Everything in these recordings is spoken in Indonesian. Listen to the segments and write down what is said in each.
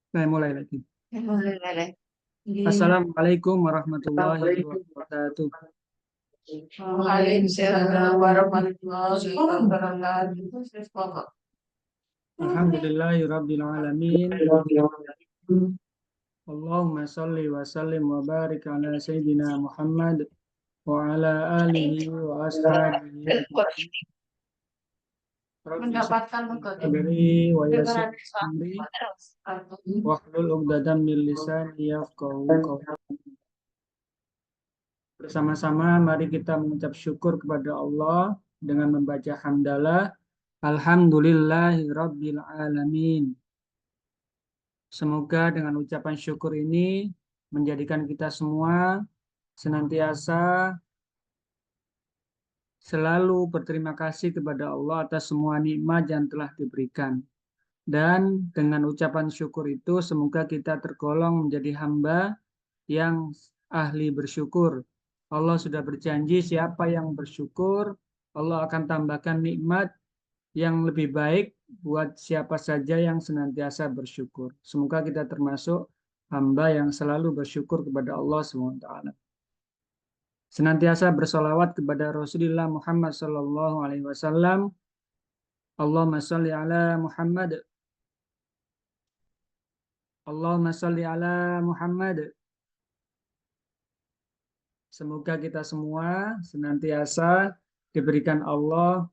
Saya mulai lagi. Assalamualaikum warahmatullahi wabarakatuh. Waalaikumsalam warahmatullahi wabarakatuh. Alhamdulillahirabbil alamin. Allahumma shalli wa sallim wa barik ala sayyidina Muhammad wa ala alihi wa ashabihi ajma'in. Mendapatkan Rabbi wa yassir amri wahlul 'uqdatam min lisani yafqahu qawli. Bersama-sama mari kita mengucap syukur kepada Allah dengan membaca hamdalah. Alhamdulillahirabbil alamin. Semoga dengan ucapan syukur ini menjadikan kita semua senantiasa selalu berterima kasih kepada Allah atas semua nikmat yang telah diberikan. Dan dengan ucapan syukur itu semoga kita tergolong menjadi hamba yang ahli bersyukur. Allah sudah berjanji siapa yang bersyukur, Allah akan tambahkan nikmat yang lebih baik buat siapa saja yang senantiasa bersyukur. Semoga kita termasuk hamba yang selalu bersyukur kepada Allah SWT. Senantiasa bersolawat kepada Rasulullah Muhammad SAW. Allahumma sholli ala Muhammad. Allahumma sholli ala Muhammad. Semoga kita semua senantiasa diberikan Allah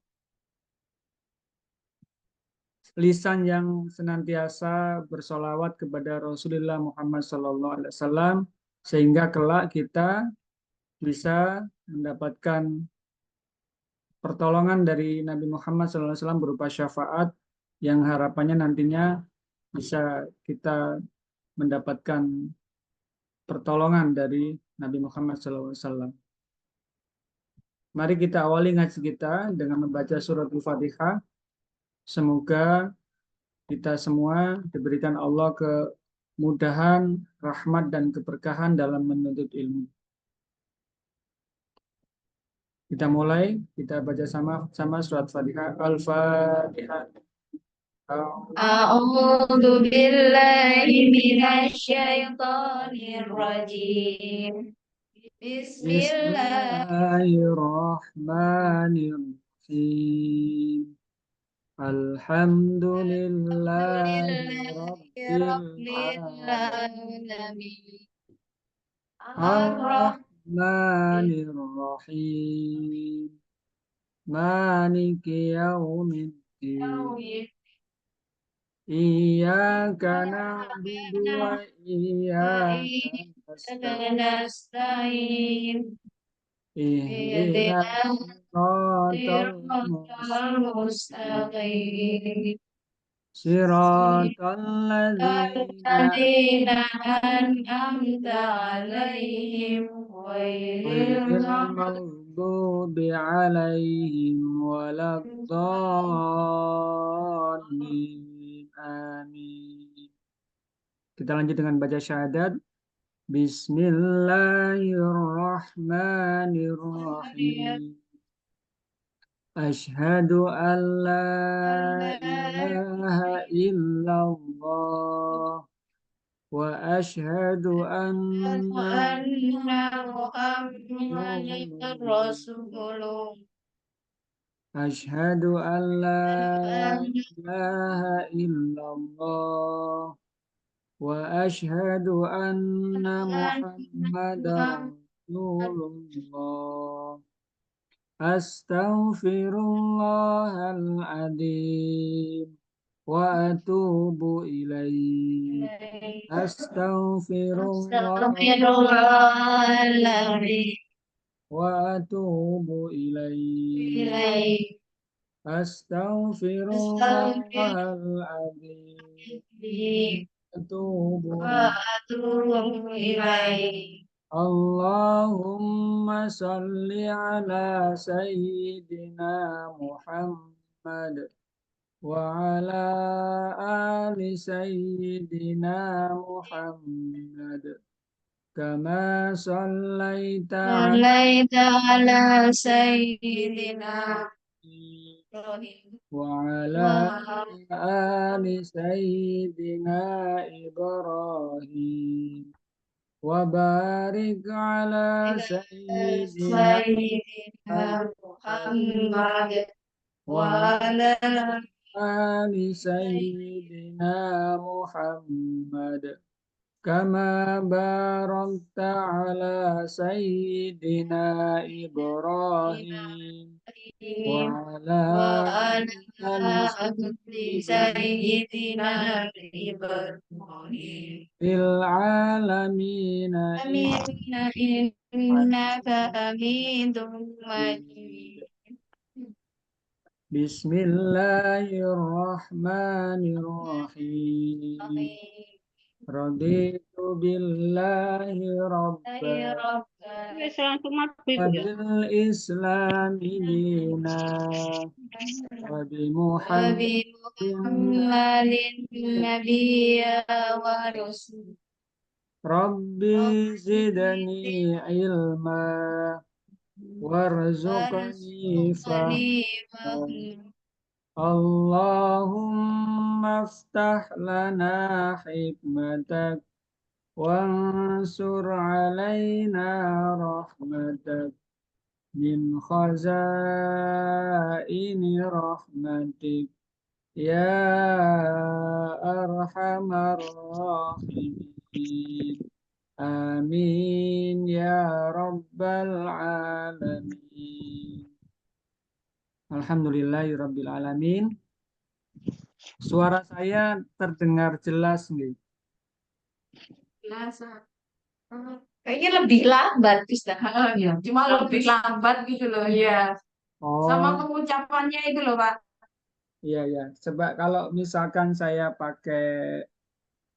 lisan yang senantiasa bersolawat kepada Rasulullah Muhammad SAW, sehingga kelak kita bisa mendapatkan pertolongan dari Nabi Muhammad SAW berupa syafaat yang harapannya nantinya bisa kita mendapatkan pertolongan dari Nabi Muhammad SAW. Mari kita awali ngaji kita dengan membaca surat Al-Fatihah. Semoga kita semua diberikan Allah kemudahan, rahmat, dan keberkahan dalam menuntut ilmu. Kita mulai, kita baca sama surat Fatihah. Al-Fatihah. A'udzu billahi minasy syaithanir rajim. Bismillahirrahmanirrahim. Alhamdulillahi Rabbil Alhamdulillahirabbil alamin. Ar-Rahmanir-Rahim. Maliki yaumiddin. Iyyaka na'budu wa iyyaka Nasta'in. ihdinas siratal mustaqim. Mustaqim. Siratal ladzina الذين أنعمت عليهم غير ghairil المغضوب maghdubi alaihim waladdallin. Amin. Kita lanjut dengan baca syahadat. Bismillahirrahmanirrahim. Asyhadu an la ilaha illallah wa asyhadu anna محمد رسول الله. Asyhadu an la ilaha illallah wa asyhadu anna Muhammadar Rasulullah. Astaghfirullahaladzim wa atubu ilaih. Astagfirullahaladzim. Wa atubu ilaih. Astaghfirullahaladzim. Atubu Ilaih. Allahumma salli ala sayyidina Muhammad wa ala ali sayyidina Muhammad kama sallaita Sallaita ala sayyidina وعلى آل سيدنا إبراهيم وبارك على سيدنا سيدنا محمد وعلى وعلى آل سيدنا محمد كما باركت على سيدنا إبراهيم إبراهيم وعلى وعلى آل آل سيدنا سيدنا إبراهيم في العالمين آمين إنك حميد مجيد مجيد. بسم الله الرحمن الرحيم رضيت بالله ربا يا رب وبالإسلام دينا وبمحمد وبمحمد النبي ورسول ربي زدني علما وارزقني وارزقني فهما فهما اللهم افتح لنا حكمتك وانصر علينا رحمتك من خزائن رحمتك يا أرحم الراحمين آمين يا رب العالمين. Alhamdulillahirabbil alamin. Suara saya terdengar jelas nggih? Biasa. Kayaknya lebih lambat, Ustaz. Ya. Cuma lebih lambat gitu loh, ya. Sama Oh, pengucapannya itu loh, Pak. iya ya. Coba kalau misalkan saya pakai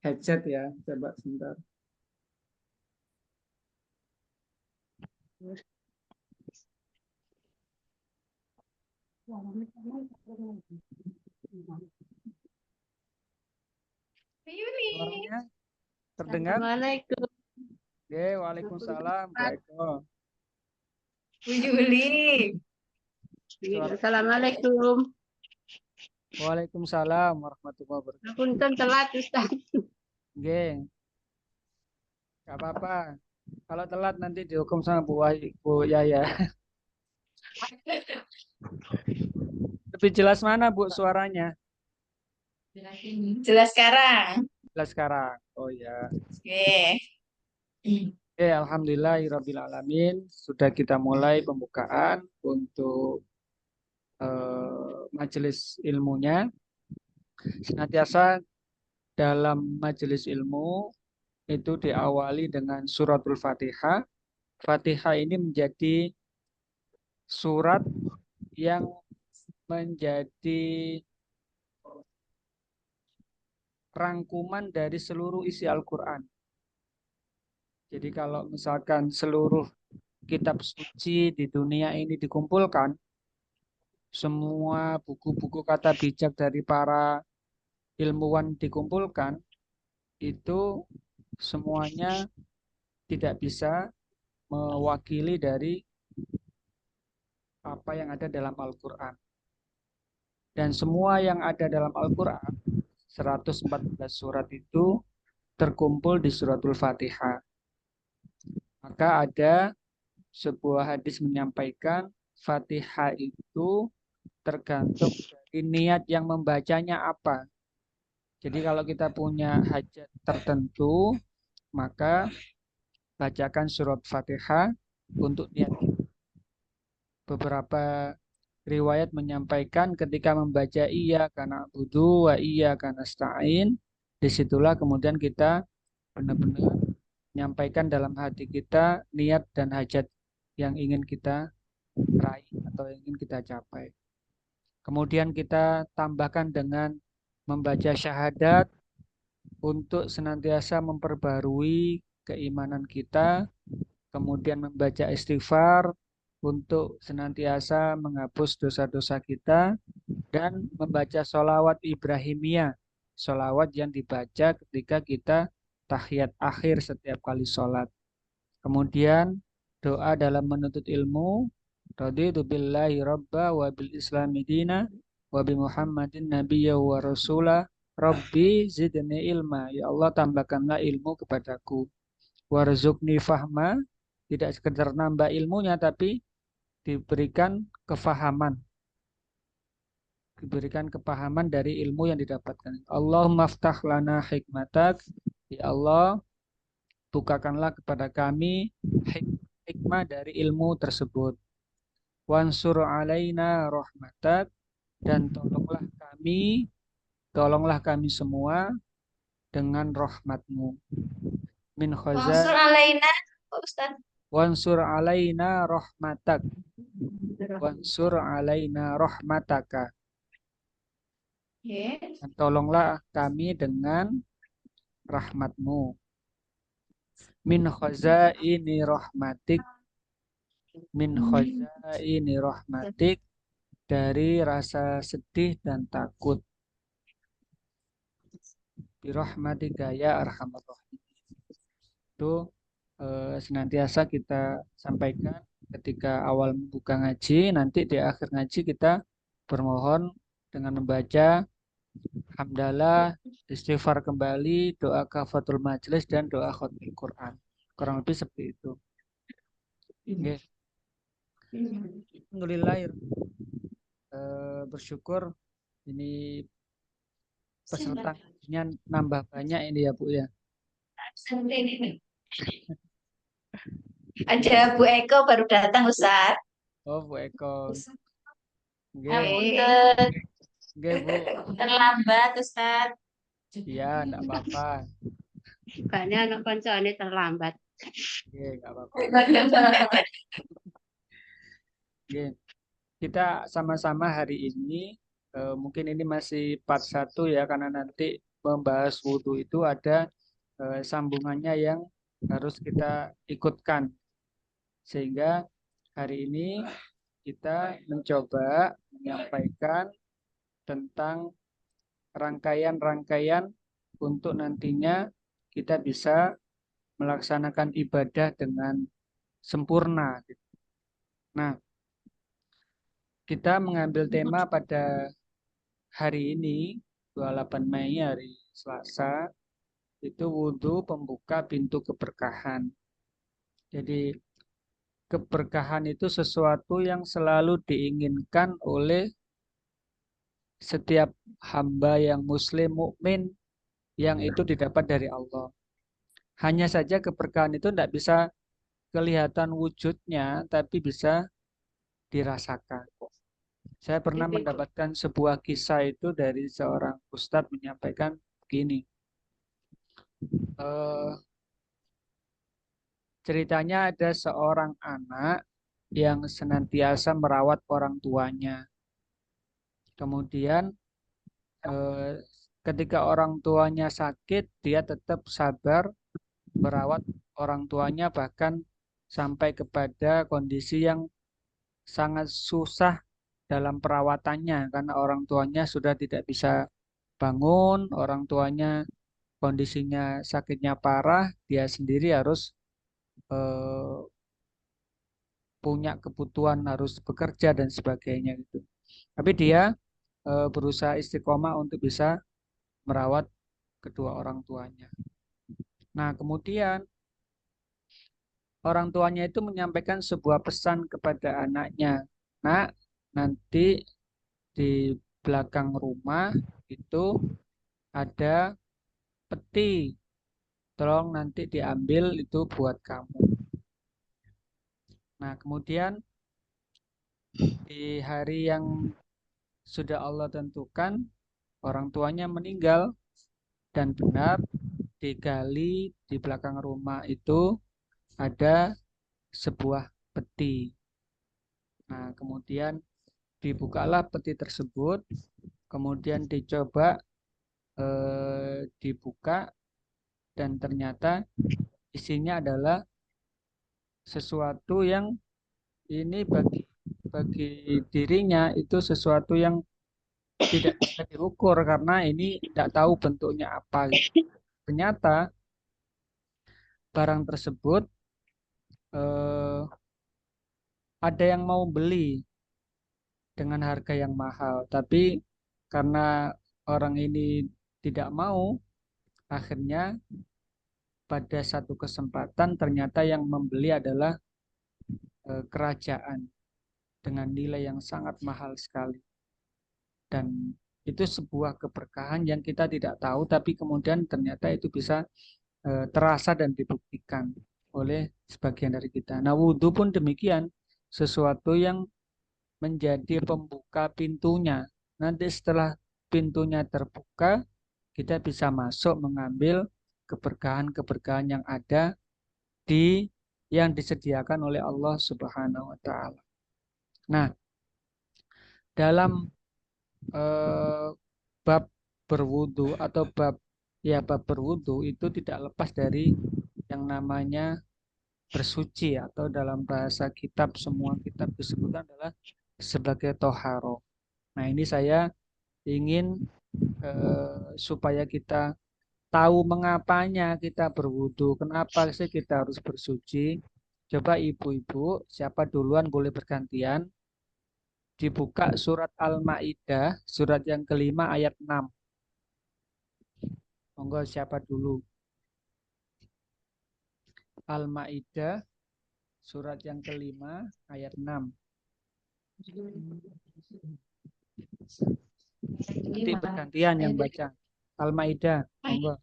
headset ya, coba sebentar. Yuni. Suaranya terdengar? Assalamualaikum. Oke, waalaikumsalam, Bu Eko. Bu Juli. Suara. Assalamualaikum. Waalaikumsalam warahmatullahi wabarakatuh. Punten telat, Ustaz. Oke, nggak apa-apa. Kalau telat nanti dihukum sama Bu Yaya. Lebih jelas mana Bu suaranya? Jelas sekarang. Jelas sekarang. Oh ya. Oke. Oke, alhamdulillahirabbil alamin. Sudah kita mulai pembukaan untuk majelis ilmunya. Senantiasa dalam majelis ilmu itu diawali dengan suratul Fatihah. Fatihah ini menjadi surat yang menjadi rangkuman dari seluruh isi Al-Quran. Jadi kalau misalkan seluruh kitab suci di dunia ini dikumpulkan, semua buku-buku kata bijak dari para ilmuwan dikumpulkan, itu semuanya tidak bisa mewakili dari apa yang ada dalam Al-Quran. Dan semua yang ada dalam Al-Quran, 114 surat itu terkumpul di suratul Fatihah. Maka ada sebuah hadis menyampaikan Fatihah itu tergantung dari niat yang membacanya apa. Jadi kalau kita punya hajat tertentu, maka bacakan surat Fatihah untuk niat kita. Beberapa riwayat menyampaikan ketika membaca iya karena budu wa iya karena stain, disitulah kemudian kita benar-benar menyampaikan dalam hati kita niat dan hajat yang ingin kita raih atau yang ingin kita capai. Kemudian kita tambahkan dengan membaca syahadat untuk senantiasa memperbarui keimanan kita, kemudian membaca istighfar untuk senantiasa menghapus dosa-dosa kita, dan membaca sholawat Ibrahimiyah, sholawat yang dibaca ketika kita tahiyat akhir setiap kali sholat. Kemudian doa dalam menuntut ilmu, Raditu billahi rabba wa bil islami dina wa bi Muhammadin nabiyya wa rasula. Rabbi zidni ilma. Ya Allah, tambahkanlah ilmu kepadaku. Warzuqni fahma. Tidak sekedar nambah ilmunya, tapi diberikan kefahaman. Diberikan kepahaman dari ilmu yang didapatkan. Allahumma ftah lana hikmatak. Ya Allah, bukakanlah kepada kami hikmah dari ilmu tersebut. Wansur alaina rahmatak, dan tolonglah kami semua dengan rahmatmu. Min Mansur khaza alaina, Pak Ustaz. wansur alaina rahmatak, wansur alaina rahmataka, Yes. dan tolonglah kami dengan rahmatmu. Min khazaini rahmatik, min khazaini rahmatik, dari rasa sedih dan takut. Birahmatika ya arhamar rahimin. Itu senantiasa kita sampaikan ketika awal membuka ngaji, nanti di akhir ngaji kita bermohon dengan membaca hamdalah, istighfar kembali, doa kafatul majelis, dan doa khatmil Quran. Kurang lebih seperti itu. Oke. Alhamdulillah, bersyukur ini peserta ngajinya nambah banyak ini ya Bu ya. Ada Bu Eko baru datang Ustaz. Oh Bu Eko. Oke. Apunten. Oke Bu. Terlambat Ustaz. Iya, enggak apa-apa. Bukannya anak koncone terlambat. Oke, enggak apa-apa. Oke. Kita sama-sama hari ini, mungkin ini masih part 1 ya, karena nanti membahas wudhu itu ada sambungannya yang harus kita ikutkan. Sehingga hari ini kita mencoba menyampaikan tentang rangkaian-rangkaian untuk nantinya kita bisa melaksanakan ibadah dengan sempurna. Nah, kita mengambil tema pada hari ini, 28 Mei, hari Selasa, itu wudhu pembuka pintu keberkahan. Jadi keberkahan itu sesuatu yang selalu diinginkan oleh setiap hamba yang muslim mukmin, yang itu didapat dari Allah. Hanya saja keberkahan itu tidak bisa kelihatan wujudnya, tapi bisa dirasakan. Saya pernah mendapatkan sebuah kisah itu dari seorang ustadz menyampaikan begini. Ceritanya ada seorang anak yang senantiasa merawat orang tuanya. Kemudian ketika orang tuanya sakit, dia tetap sabar merawat orang tuanya, bahkan sampai kepada kondisi yang sangat susah dalam perawatannya karena orang tuanya sudah tidak bisa bangun, orang tuanya kondisinya sakitnya parah, dia sendiri harus punya kebutuhan, harus bekerja dan sebagainya gitu. Tapi dia berusaha istiqomah untuk bisa merawat kedua orang tuanya. Nah, kemudian orang tuanya itu menyampaikan sebuah pesan kepada anaknya. Nak, nanti di belakang rumah itu ada peti. Tolong nanti diambil, itu buat kamu. Nah, kemudian di hari yang sudah Allah tentukan, orang tuanya meninggal, dan benar digali di belakang rumah itu ada sebuah peti. Nah, kemudian dibukalah peti tersebut, kemudian dicoba dibuka, dan ternyata isinya adalah sesuatu yang ini bagi dirinya itu sesuatu yang tidak bisa diukur karena ini tidak tahu bentuknya apa. Ternyata barang tersebut ada yang mau beli dengan harga yang mahal, tapi karena orang ini tidak mau, akhirnya pada satu kesempatan ternyata yang membeli adalah kerajaan dengan nilai yang sangat mahal sekali. Dan itu sebuah keberkahan yang kita tidak tahu, tapi kemudian ternyata itu bisa terasa dan dibuktikan oleh sebagian dari kita. Nah, wudhu pun demikian, sesuatu yang menjadi pembuka pintunya. Nanti setelah pintunya terbuka, kita bisa masuk mengambil keberkahan-keberkahan yang ada yang disediakan oleh Allah Subhanahu wa taala. Nah, dalam bab berwudu atau bab berwudu itu tidak lepas dari yang namanya bersuci, atau dalam bahasa kitab, semua kitab disebutkan adalah sebagai toharo. Nah, ini saya ingin supaya kita tahu mengapanya kita berwudu, kenapa sih kita harus bersuci. Coba ibu-ibu, siapa duluan boleh bergantian. Dibuka surat Al-Maidah, surat yang kelima ayat 6. Monggo siapa dulu? Al-Maidah, surat yang kelima ayat 6. Nanti bergantian yang baca. Al-Maidah, monggo.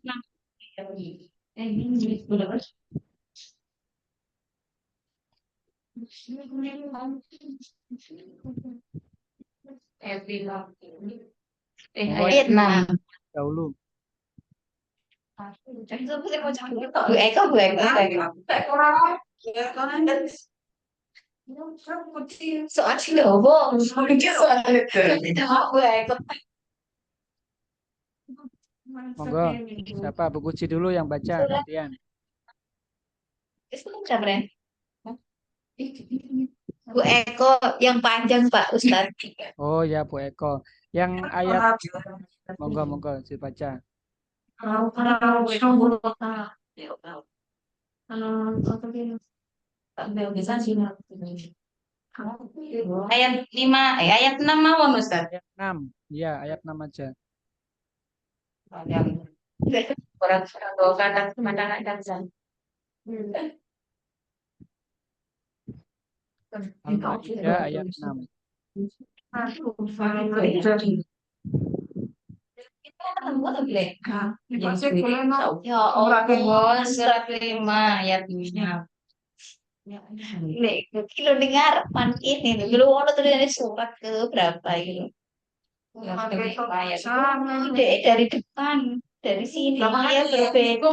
Ayat 6. Dahulu. Soalnya lobo, soalnya Monggo. Siapa? Bu Kuci dulu yang baca gantian. Bu Eko yang panjang Pak Ustadz. Oh ya, Bu Eko. Yang ayat, monggo dibaca. Ayat 5, ayat 6 mawon Ustaz. Ayat 6. Ya, ayat 6 aja. Al-Maidah ayat 6. Ya Allah, surat 5 ayat 6. Nek, kilo dengar pan ini, dulu ono tulisannya surat ke berapa itu? Dari depan, dari sini ya berbeda.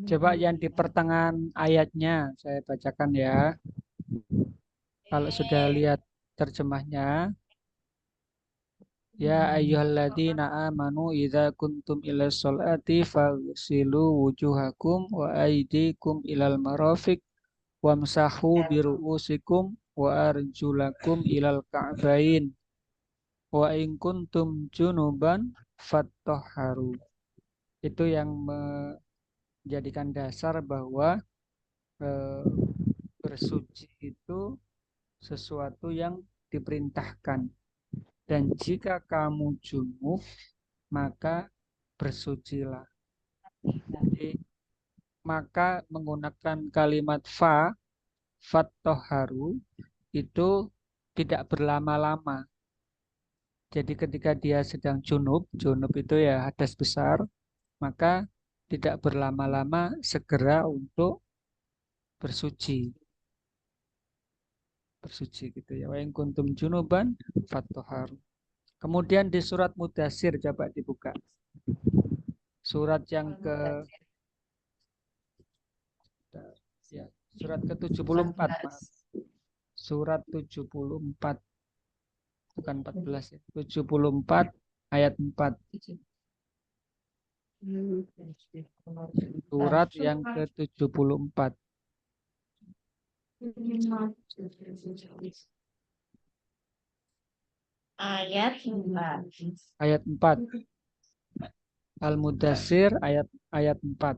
Coba yang di pertengahan ayatnya saya bacakan ya. Kalau sudah lihat terjemahnya, ya ayyuhalladzina amanu idza kuntum ila sholati faghsilu wujuhakum wa aydikum ilal marafiq wamsahu biru'usikum wa arjulakum ilal ka'bain wa in kuntum junuban fattahharu. Itu yang menjadikan dasar bahwa bersuci itu sesuatu yang diperintahkan. Dan jika kamu junub, maka bersucilah. Jadi, maka menggunakan kalimat fattoharu itu tidak berlama-lama. Jadi ketika dia sedang junub itu ya hadas besar, maka tidak berlama-lama, segera untuk bersuci. Bersuci gitu ya. Wa in kuntum junuban fattoharu. Kemudian di surat Mudassir coba dibuka. Surat yang ya, surat ke-74, maaf. Surat 74 bukan 14 ya. 74 ayat 4. Surat yang ke-74. Ayat 4. Ayat 4. Al-Mudassir ayat 4.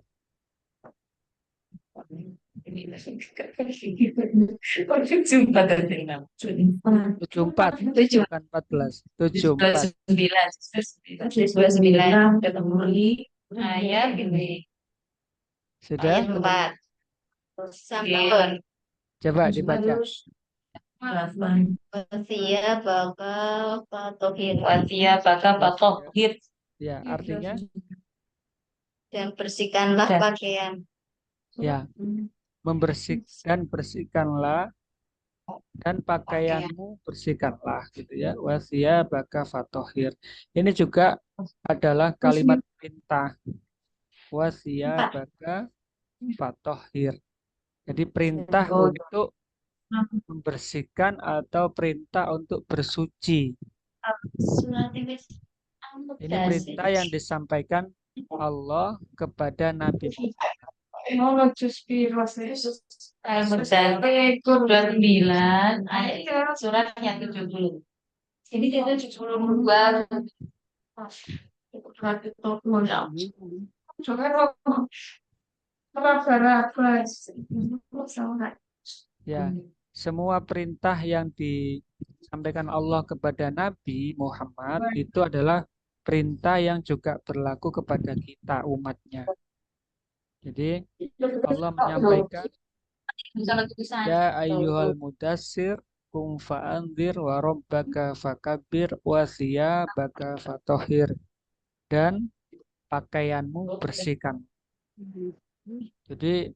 Jumpa dari enam. 74, Tujuh bukan 14. 74. 29. 29 ketemu di ayat ini. Sudah? Ayat 4. Sampai Coba dibaca. Wasia baka patohir. Wasia baka patohir. Ya, artinya dan bersihkanlah Dan- pakaian. ya, membersihkan, bersihkanlah dan pakaianmu bersihkanlah gitu ya. Wasia baka fatohir. Ini juga adalah kalimat perintah. Wasia baka fatohir. Jadi perintah untuk membersihkan atau perintah untuk bersuci. Ini perintah yang disampaikan Allah kepada Nabi Muhammad. Al-Mujadid 29 ayat surat yang 70. Ini kita 72. Ya, semua perintah yang disampaikan Allah kepada Nabi Muhammad itu adalah perintah yang juga berlaku kepada kita umatnya. Jadi Allah menyampaikan, ya ayyuhal mudassir kum fa'anzir wa rabbaka fakabbir wa thiyabaka fatohir, dan pakaianmu bersihkan. Jadi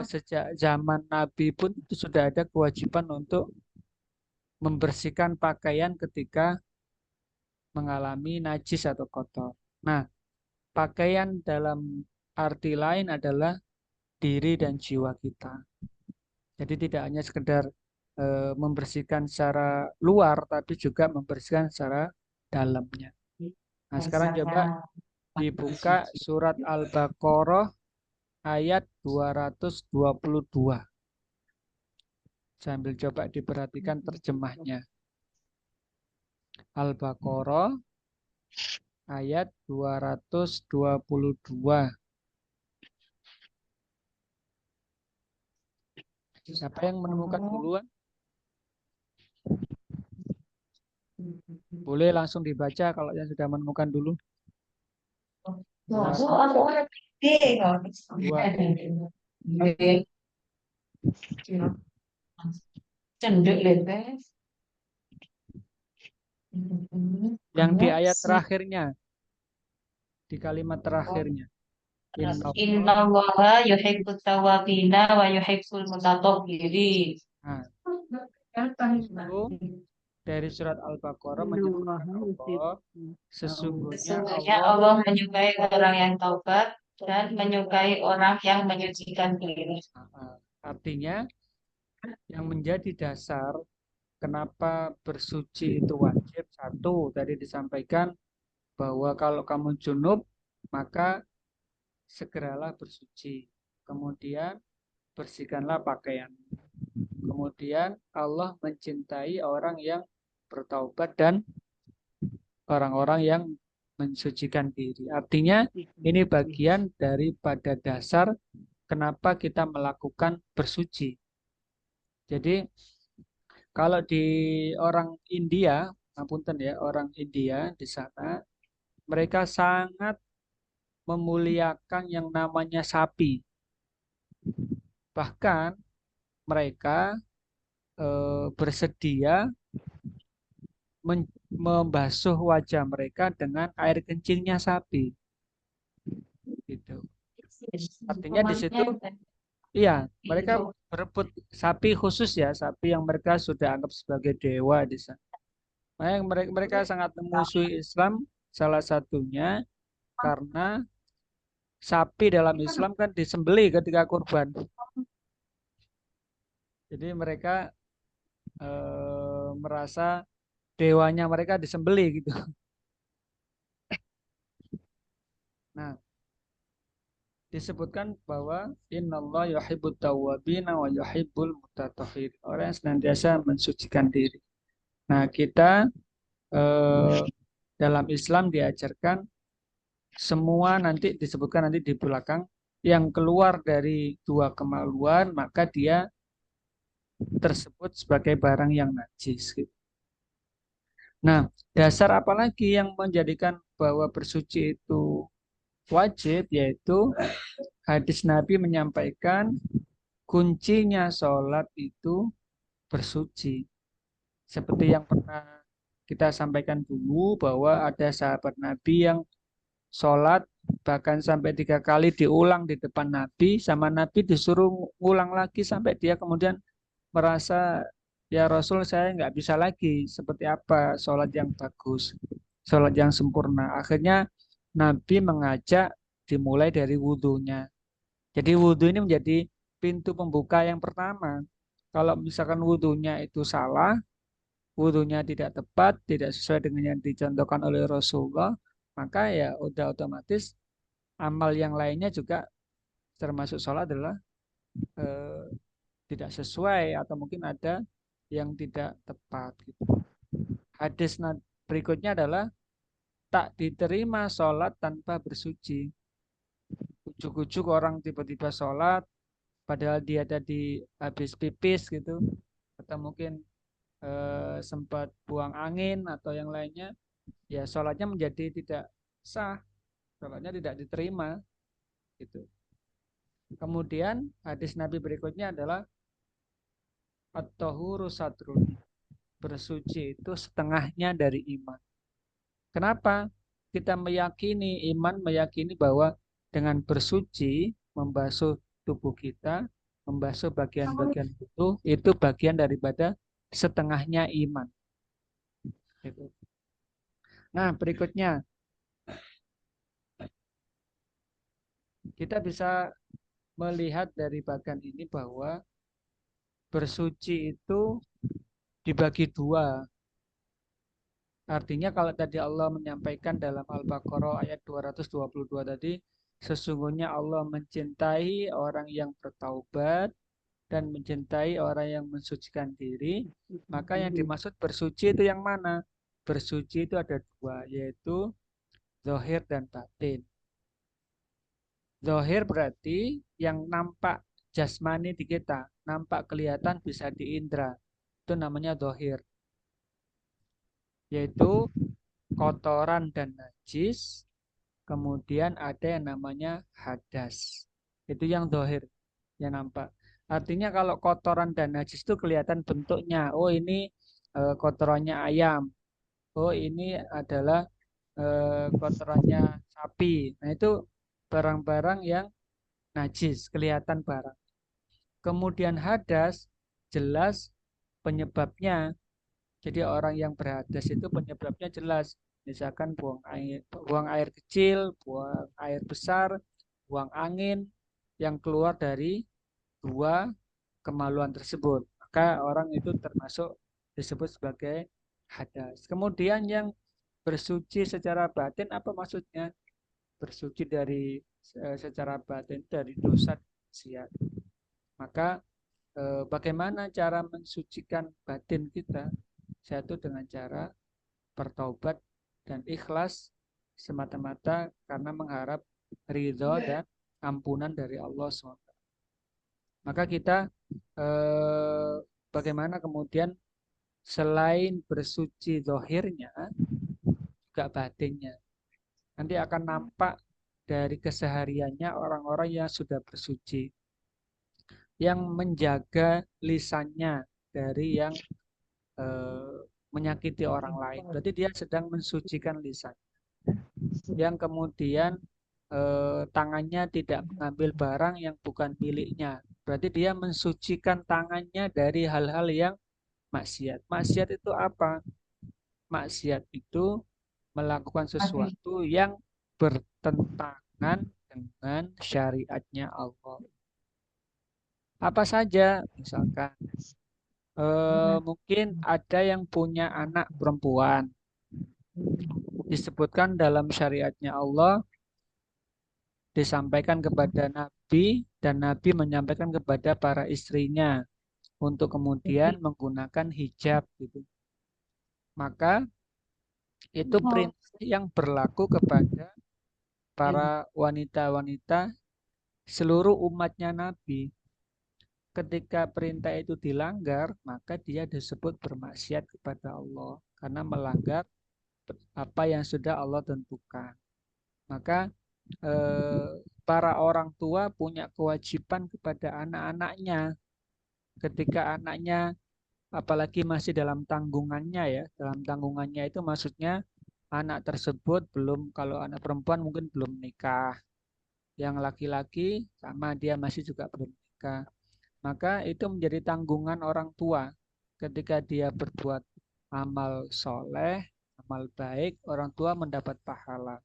sejak zaman Nabi pun itu sudah ada kewajiban untuk membersihkan pakaian ketika mengalami najis atau kotor. Nah, pakaian dalam arti lain adalah diri dan jiwa kita. Jadi tidak hanya sekedar membersihkan secara luar, tapi juga membersihkan secara dalamnya. Nah, sekarang coba dibuka surat Al-Baqarah ayat 222. Sambil coba diperhatikan terjemahnya. Al-Baqarah ayat 222. Siapa yang menemukan duluan? Boleh langsung dibaca kalau yang sudah menemukan dulu. Yang di ayat terakhirnya, di kalimat terakhirnya. Innallaha yuhibbut tawwabina wa yuhibbul mutatahhirin. Nah, itu dari surat Al-Baqarah menyebutkan Allah, sesungguhnya Sesungguhnya Allah Allah menyukai orang yang taubat dan menyukai orang yang menyucikan diri. artinya yang menjadi dasar kenapa bersuci itu wajib. Satu, tadi disampaikan bahwa kalau kamu junub, maka segeralah bersuci. Kemudian bersihkanlah pakaian. Kemudian Allah mencintai orang yang bertaubat dan orang-orang yang mensucikan diri. Artinya ini bagian daripada dasar kenapa kita melakukan bersuci. Jadi kalau di orang India, apunten ya, orang India di sana, mereka sangat memuliakan yang namanya sapi. Bahkan mereka bersedia membasuh wajah mereka dengan air kencingnya sapi. Gitu. Artinya di situ, iya, mereka berebut sapi khusus ya, sapi yang mereka sudah anggap sebagai dewa di sana. Mereka sangat memusuhi Islam, salah satunya karena sapi dalam Islam kan disembelih ketika kurban. Jadi mereka merasa dewanya mereka disembelih gitu. Nah, disebutkan bahwa innallaha yuhibbut tawwabina wa yuhibbul mutatahhirin. Orang yang senantiasa mensucikan diri. Nah, kita dalam Islam diajarkan semua, nanti disebutkan nanti di belakang, yang keluar dari dua kemaluan, maka dia tersebut sebagai barang yang najis. Gitu. Nah, dasar apalagi yang menjadikan bahwa bersuci itu wajib, yaitu hadis Nabi menyampaikan kuncinya sholat itu bersuci. Seperti yang pernah kita sampaikan dulu bahwa ada sahabat Nabi yang sholat bahkan sampai 3 kali diulang di depan Nabi, sama Nabi disuruh ngulang lagi sampai dia kemudian merasa, ya Rasul, saya nggak bisa lagi, seperti apa sholat yang bagus, sholat yang sempurna. Akhirnya Nabi mengajak dimulai dari wudhunya. Jadi wudhu ini menjadi pintu pembuka yang pertama. Kalau misalkan wudhunya itu salah, wudhunya tidak tepat, tidak sesuai dengan yang dicontohkan oleh Rasulullah, maka ya udah otomatis amal yang lainnya juga termasuk sholat adalah eh, tidak sesuai atau mungkin ada yang tidak tepat. Gitu. Hadis berikutnya adalah tak diterima sholat tanpa bersuci. Ujuk-ujuk orang tiba-tiba sholat, padahal dia tadi habis pipis gitu, atau mungkin sempat buang angin atau yang lainnya, ya sholatnya menjadi tidak sah, sholatnya tidak diterima gitu. Kemudian hadis Nabi berikutnya adalah at-tahuru satrul, bersuci itu setengahnya dari iman. Kenapa? Kita meyakini, iman meyakini bahwa dengan bersuci, membasuh tubuh kita, membasuh bagian-bagian tubuh, itu bagian daripada setengahnya iman. Gitu. Nah, berikutnya kita bisa melihat dari bagian ini bahwa bersuci itu dibagi dua. Artinya kalau tadi Allah menyampaikan dalam Al-Baqarah ayat 222 tadi, sesungguhnya Allah mencintai orang yang bertaubat dan mencintai orang yang mensucikan diri, maka yang dimaksud bersuci itu yang mana? Bersuci itu ada dua, yaitu zahir dan batin. Zahir berarti yang nampak jasmani di kita, nampak kelihatan bisa diindra. Itu namanya zahir. Yaitu kotoran dan najis, kemudian ada yang namanya hadas. Itu yang zahir, yang nampak. Artinya kalau kotoran dan najis itu kelihatan bentuknya. Oh ini kotorannya ayam. Oh ini adalah kotorannya sapi. Nah itu barang-barang yang najis, kelihatan barang. Kemudian hadas, jelas penyebabnya. Jadi orang yang berhadas itu penyebabnya jelas. Misalkan buang air kecil, buang air besar, buang angin yang keluar dari dua kemaluan tersebut. Maka orang itu termasuk disebut sebagai hadas. Kemudian yang bersuci secara batin apa maksudnya? Bersuci dari secara batin dari dosa maksiat. Maka bagaimana cara mensucikan batin kita? Satu dengan cara bertaubat dan ikhlas semata-mata karena mengharap ridho dan ampunan dari Allah SWT. Maka kita bagaimana kemudian selain bersuci zahirnya juga batinnya. Nanti akan nampak dari kesehariannya orang-orang yang sudah bersuci, yang menjaga lisannya dari yang menyakiti orang lain. Berarti dia sedang mensucikan lisan. Yang kemudian tangannya tidak mengambil barang yang bukan miliknya. Berarti dia mensucikan tangannya dari hal-hal yang maksiat. Maksiat itu apa? Maksiat itu melakukan sesuatu yang bertentangan dengan syariatnya Allah. Apa saja? Misalkan mungkin ada yang punya anak perempuan. Disebutkan dalam syariatnya Allah, disampaikan kepada Nabi dan Nabi menyampaikan kepada para istrinya untuk kemudian menggunakan hijab gitu. Maka itu prinsip yang berlaku kepada para wanita-wanita seluruh umatnya Nabi. Ketika perintah itu dilanggar, maka dia disebut bermaksiat kepada Allah karena melanggar apa yang sudah Allah tentukan. Maka para orang tua punya kewajiban kepada anak-anaknya. Ketika anaknya apalagi masih dalam tanggungannya ya, dalam tanggungannya itu maksudnya anak tersebut belum, kalau anak perempuan mungkin belum nikah, yang laki-laki sama dia masih juga belum nikah, maka itu menjadi tanggungan orang tua. Ketika dia berbuat amal soleh, amal baik, orang tua mendapat pahala.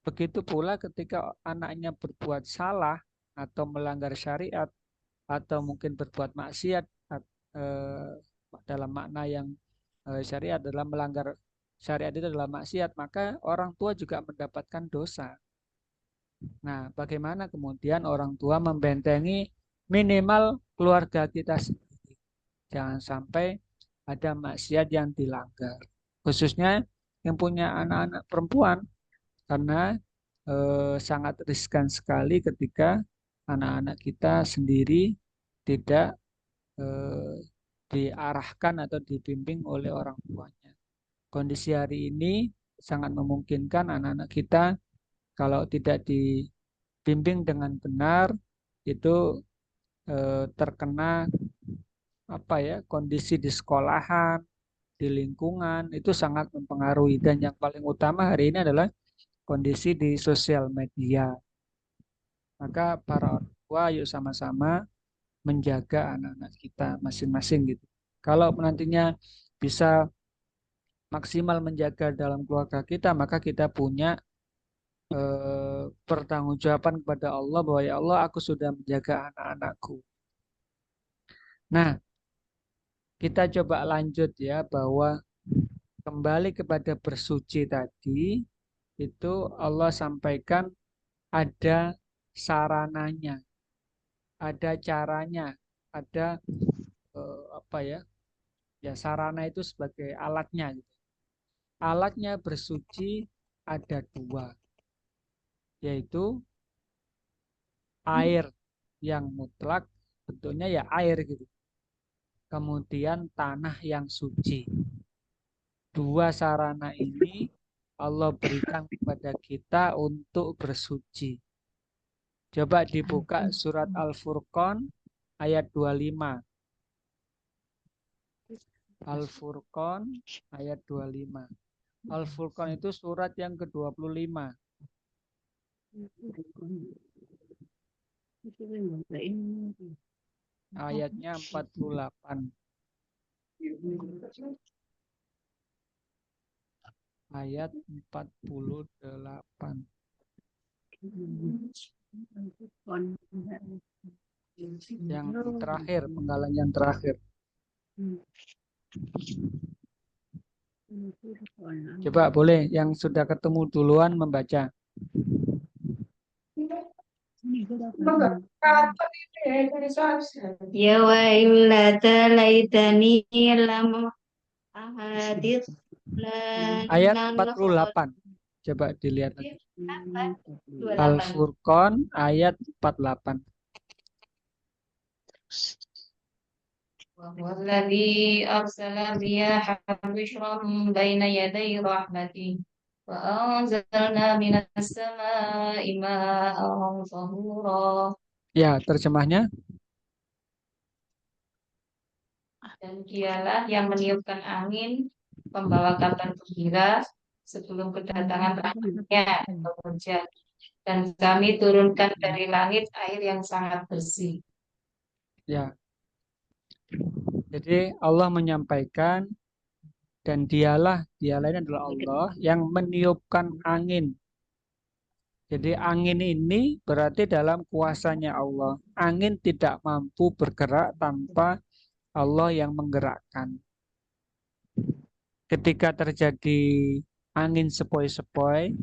Begitu pula ketika anaknya berbuat salah atau melanggar syariat atau mungkin berbuat maksiat, eh, dalam makna yang syariat adalah melanggar syariat itu adalah maksiat, maka orang tua juga mendapatkan dosa. Nah, bagaimana kemudian orang tua membentengi minimal keluarga kita sendiri? Jangan sampai ada maksiat yang dilanggar. Khususnya yang punya anak-anak perempuan, karena sangat riskan sekali ketika anak-anak kita sendiri tidak eh, diarahkan atau dibimbing oleh orang tuanya. Kondisi hari ini sangat memungkinkan anak-anak kita kalau tidak dibimbing dengan benar itu terkena apa ya, kondisi di sekolahan, di lingkungan itu sangat mempengaruhi, dan yang paling utama hari ini adalah kondisi di sosial media. Maka para orang tua yuk sama-sama menjaga anak-anak kita masing-masing gitu. Kalau nantinya bisa maksimal menjaga dalam keluarga kita, maka kita punya pertanggungjawaban kepada Allah bahwa ya Allah, aku sudah menjaga anak-anakku. Nah, kita coba lanjut ya, bahwa kembali kepada bersuci tadi, itu Allah sampaikan ada sarananya, ada caranya, ada apa ya? Ya, sarana itu sebagai alatnya gitu. Alatnya bersuci ada dua, yaitu air yang mutlak, bentuknya ya air gitu. Kemudian tanah yang suci. Dua sarana ini Allah berikan kepada kita untuk bersuci. Coba dibuka surat Al-Furqan ayat 25. Al-Furqan ayat 25. Al-Furqan itu surat yang ke-25. Ayatnya 48. Ayat 48. Yang terakhir, penggalan yang terakhir. Coba boleh yang sudah ketemu duluan membaca. Ya wailata laitani lam ahadits Ayat lan 48. Coba dilihat lagi. 28. Al-Furqan ayat 48. وهو الذي أرسل الرياح بشرا بين يدي رحمته وأنزلنا من السماء ماء طهورا. Ya, terjemahnya. Dan dialah yang meniupkan angin pembawa kabar gembira sebelum kedatangan rahmatnya atau hujan. Dan kami turunkan dari langit air yang sangat bersih. Ya. Jadi Allah menyampaikan, dan dialah ini adalah Allah yang meniupkan angin. Jadi angin ini berarti dalam kuasanya Allah. Angin tidak mampu bergerak tanpa Allah yang menggerakkan. Ketika terjadi angin sepoi-sepoi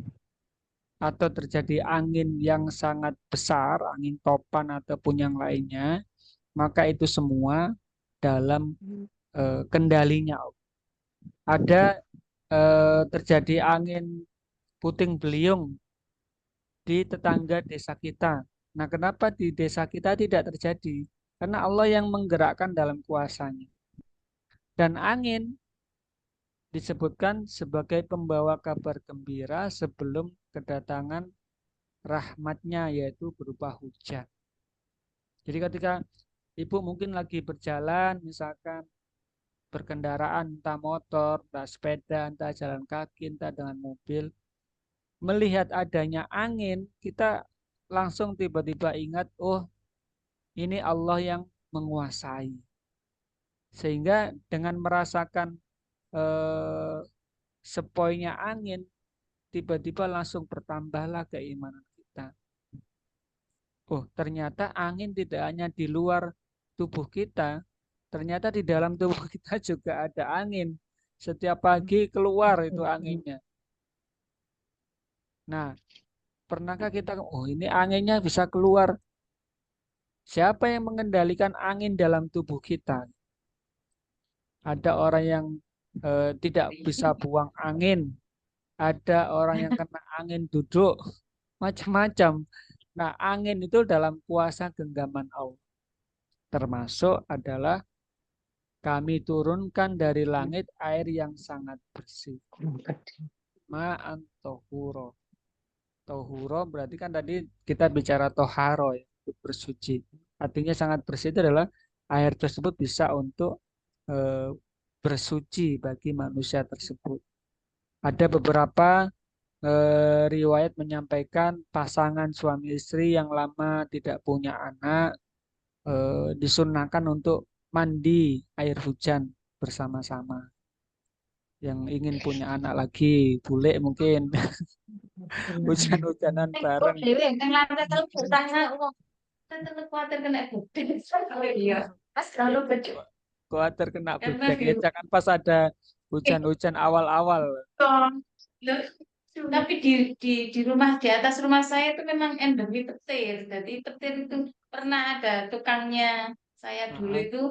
atau terjadi angin yang sangat besar, angin topan ataupun yang lainnya, maka itu semua dalam kendalinya Allah. Ada terjadi angin puting beliung di tetangga desa kita, Nah, kenapa di desa kita tidak terjadi? Karena Allah yang menggerakkan dalam kuasanya. Dan angin disebutkan sebagai pembawa kabar gembira sebelum kedatangan rahmatnya, yaitu berupa hujan. Jadi ketika ibu mungkin lagi berjalan, misalkan berkendaraan, entah motor, entah sepeda, entah jalan kaki, entah dengan mobil, melihat adanya angin, kita langsung tiba-tiba ingat, oh ini Allah yang menguasai. Sehingga dengan merasakan eh, sepoinya angin, tiba-tiba langsung bertambahlah keimanan kita. Oh, ternyata angin tidak hanya di luar tubuh kita, ternyata di dalam tubuh kita juga ada angin. Setiap pagi keluar itu anginnya. Nah, pernahkah kita, oh ini anginnya bisa keluar. Siapa yang mengendalikan angin dalam tubuh kita? Ada orang yang tidak bisa buang angin, ada orang yang kena angin duduk, macam-macam. Nah, angin itu dalam kuasa genggaman Allah. Termasuk adalah kami turunkan dari langit air yang sangat bersih. Ma'an tohuro. Tohuro berarti kan tadi kita bicara toharo ya, bersuci. Artinya sangat bersih itu adalah air tersebut bisa untuk eh, bersuci bagi manusia tersebut. Ada beberapa riwayat menyampaikan pasangan suami istri yang lama tidak punya anak disunahkan untuk mandi air hujan bersama-sama. Yang ingin punya anak lagi, bule mungkin hujan-hujanan Kok bareng. dewe yang lantai kalau bertanya uang tetap khawatir kena bubit. Oh iya, pas lalu baju Khawatir kena karena bebek ya, jangan pas ada hujan-hujan awal-awal. Loh, tapi di rumah di atas rumah saya itu memang endemi petir. Jadi petir itu pernah ada tukangnya saya dulu Heeh. itu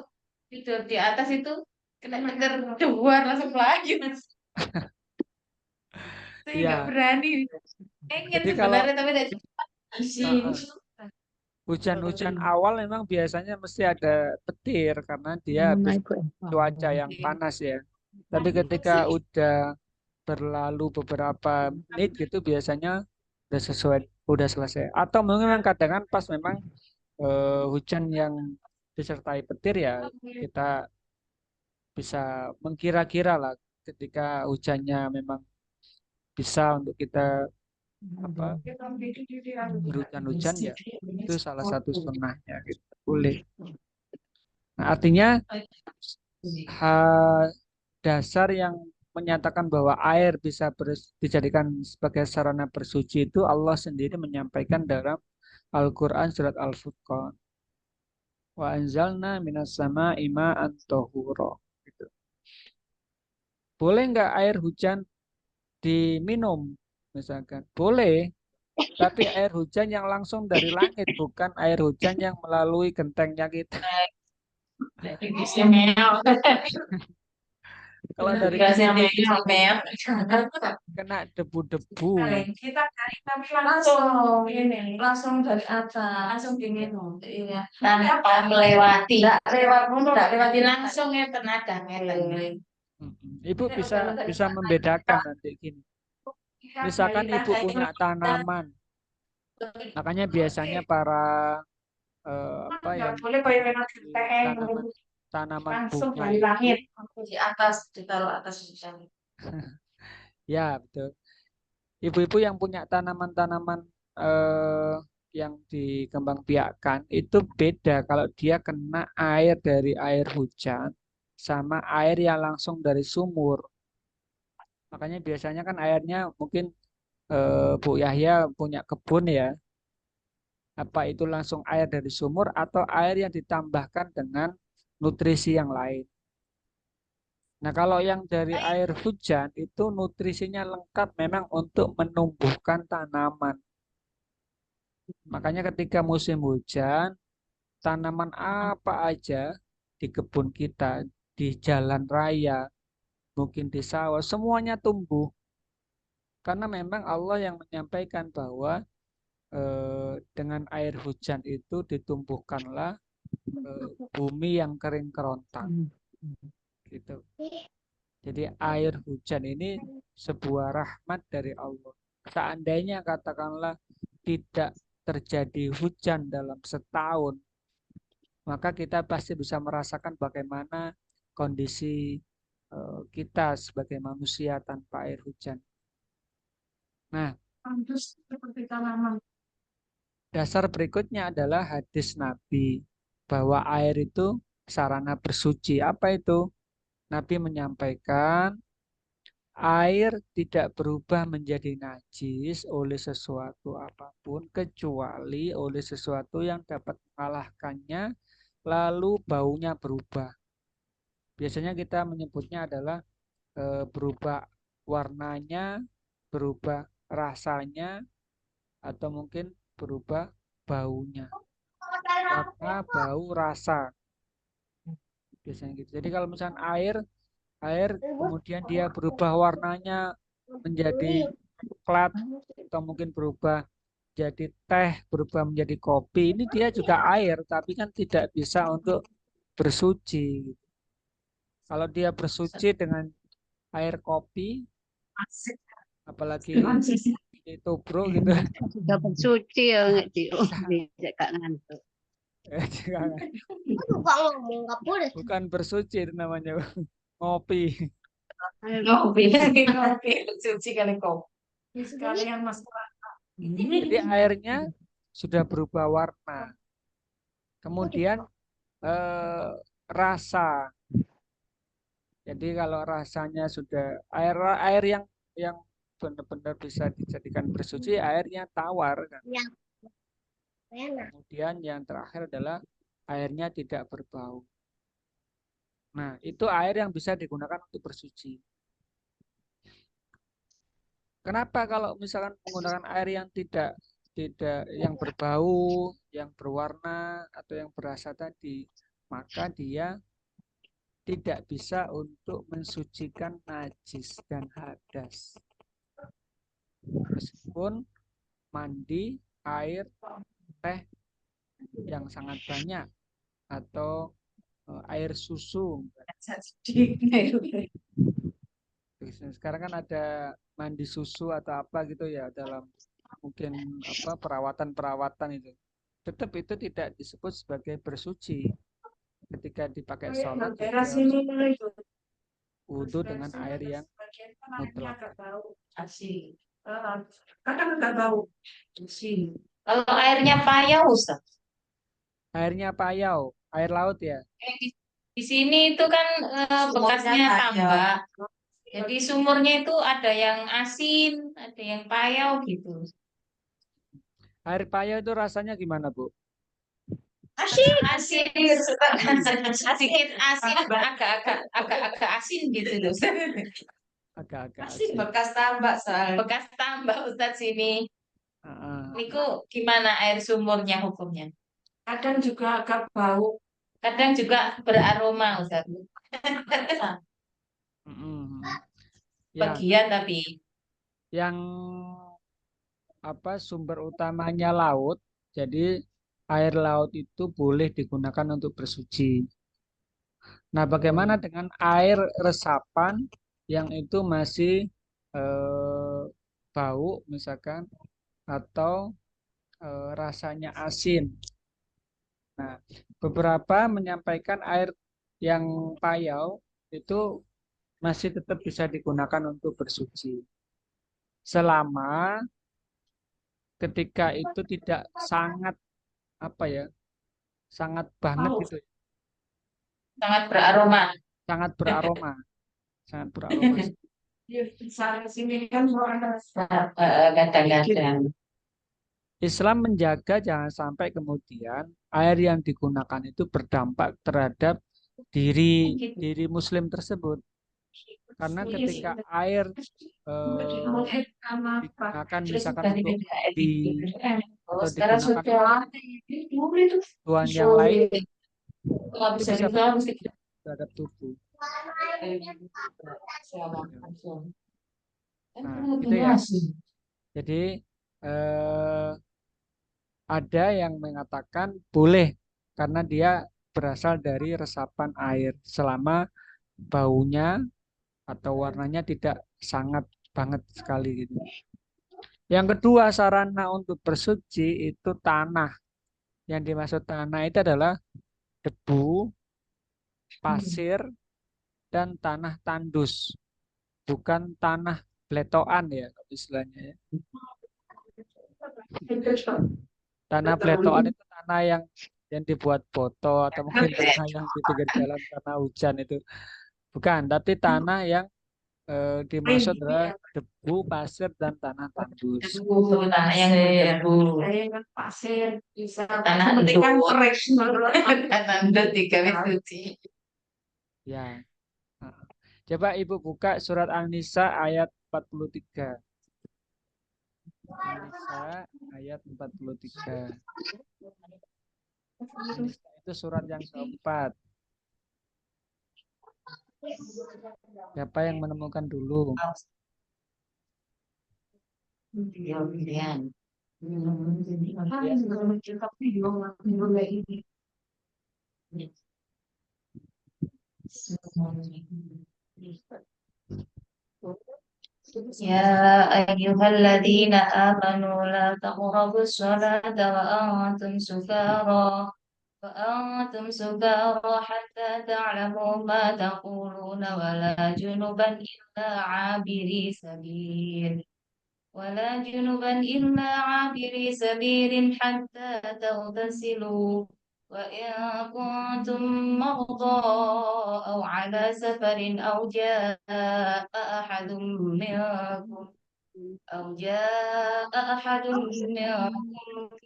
tidur di atas itu kena petir keluar langsung lagi mas. Saya nggak Iya, berani. Pengen jadi kalau sebenarnya tapi tidak izin. heeh, hujan-hujan awal memang biasanya mesti ada petir karena dia habis cuaca yang panas ya. Tapi ketika udah berlalu beberapa menit gitu biasanya udah sesuai, udah selesai. Atau mungkin kadang kan pas memang hujan yang disertai petir ya kita bisa mengkira-kira lah ketika hujannya memang bisa untuk kita apa berhujan-hujan ya itu salah satu sunnahnya gitu. Boleh. Nah, artinya dasar yang menyatakan bahwa air bisa dijadikan sebagai sarana bersuci itu Allah sendiri menyampaikan dalam Al-Quran surat Al-Furqan. Wa anzalna minas sama'i ma'an tahura. Gitu. Boleh nggak air hujan diminum misalkan? Boleh, tapi air hujan yang langsung dari langit, bukan air hujan yang melalui gentengnya kita. Kalau dari genteng kena debu-debu. Kita cari tapi langsung ini langsung dari atas langsung diminum iya tanpa melewati tidak lewat dulu tidak lewati langsung ya tenaga ngeten. Ibu bisa bisa membedakan nanti gini. Misalkan ibu punya tanaman, makanya biasanya para apa Nggak yang boleh kayak lewat memiliki genteng tanaman langsung bunga dari itu, langit di atas ditaruh atas hujan. ya betul. Ibu-ibu yang punya tanaman-tanaman eh, yang dikembangbiakkan itu beda kalau dia kena air dari air hujan sama air yang langsung dari sumur. Makanya biasanya kan airnya mungkin Bu Yahya punya kebun ya. Apa itu langsung air dari sumur atau air yang ditambahkan dengan nutrisi yang lain. Nah, kalau yang dari air hujan itu nutrisinya lengkap memang untuk menumbuhkan tanaman. Makanya ketika musim hujan, tanaman apa aja di kebun kita, di jalan raya, mungkin di sawah, semuanya tumbuh. Karena memang Allah yang menyampaikan bahwa dengan air hujan itu ditumbuhkanlah bumi yang kering kerontang gitu. Jadi air hujan ini sebuah rahmat dari Allah. Seandainya katakanlah tidak terjadi hujan dalam setahun, maka kita pasti bisa merasakan bagaimana kondisi kita sebagai manusia tanpa air hujan. Nah, dasar berikutnya adalah hadis Nabi bahwa air itu sarana bersuci. Apa itu? Nabi menyampaikan air tidak berubah menjadi najis oleh sesuatu apapun kecuali oleh sesuatu yang dapat mengalahkannya, lalu baunya berubah. Biasanya kita menyebutnya adalah berubah warnanya, berubah rasanya, atau mungkin berubah baunya. Warna, bau, rasa. Biasanya gitu. Jadi kalau misalnya air kemudian dia berubah warnanya menjadi coklat atau mungkin berubah jadi teh, berubah menjadi kopi. Ini dia juga air, tapi kan tidak bisa untuk bersuci. Kalau dia bersuci dengan air kopi, apalagi itu bro gitu, Dapat suci ya nggak sih? Oh, bisa. bisa kak ngantuk. Kalau ngomong nggak boleh. Bukan bersuci itu namanya, ngopi. Ngopi, ngopi, suci kali kopi. Sekalian Mas. Jadi airnya sudah berubah warna. Kemudian rasa. Jadi kalau rasanya sudah air yang benar-benar bisa dijadikan bersuci, airnya tawar kan. Ya, enak. Kemudian yang terakhir adalah airnya tidak berbau. Nah, itu air yang bisa digunakan untuk bersuci. Kenapa kalau misalkan menggunakan air yang tidak yang berbau, yang berwarna atau yang berasa tadi, maka dia tidak bisa untuk mensucikan najis dan hadas. Meskipun mandi air teh yang sangat banyak atau air susu. Sekarang kan ada mandi susu atau apa gitu ya dalam mungkin apa perawatan itu. Tetap itu tidak disebut sebagai bersuci. Ketika dipakai sholat ya dia harus wudhu dengan air yang mutlak. Kadang nggak bau. Kalau airnya payau, Ustaz. Airnya payau, air laut ya. Di sini itu kan bekasnya tambak. Jadi sumurnya itu ada yang asin, ada yang payau gitu. Air payau itu rasanya gimana, Bu? Asin, sedikit asin, agak asin gitu loh. Agak-agak Asin asin. bekas tambak soal. Bekas tambak Ustadz sini. Uh, Niku gimana air sumurnya hukumnya? Kadang juga agak bau. Kadang juga beraroma Ustadz. Ya, Bagian tapi. yang apa sumber utamanya laut, jadi air laut itu boleh digunakan untuk bersuci. Nah, bagaimana dengan air resapan yang itu masih bau misalkan atau rasanya asin? Nah, beberapa menyampaikan air yang payau itu masih tetap bisa digunakan untuk bersuci. Selama ketika itu tidak sangat apa ya, sangat banget gitu, Sangat beraroma. sangat beraroma, sangat beraroma. Sini kan kadang-kadang. Islam menjaga jangan sampai kemudian air yang digunakan itu berdampak terhadap diri Muslim tersebut. Karena ketika air digunakan misalkan untuk mandi atau digunakan tujuan yang lain, itu bisa terhadap tubuh. Nah, gitu ya. Jadi Ada yang mengatakan boleh karena dia berasal dari resapan air selama baunya atau warnanya tidak sangat banget sekali gitu. Yang kedua, sarana untuk bersuci itu tanah. Yang dimaksud tanah itu adalah debu, pasir, dan tanah tandus, bukan tanah bletokan ya kalau istilahnya ya. Tanah bletokan itu tanah yang dibuat foto atau mungkin tanah yang di pinggir jalan karena hujan itu. Bukan, tapi tanah yang dimaksud adalah debu, pasir, dan tanah tandus. Tanah yang debu, pasir, tanah endut, tanah endut digawe suci. Ya. Nah, coba Ibu buka surat An-Nisa ayat 43. An-Nisa ayat 43. An-Nisa itu surat yang keempat. Siapa yang menemukan dulu? Kemudian. Ya ayyuhalladzina amanu la taqrabus salata wa antum sukara وأنتم سكارى حتى تعلموا ما تقولون ولا جنبا إلا عابري سبيل حتى تغتسلوا وإن كنتم مرضى أو على سفر أو جاء أحد منكم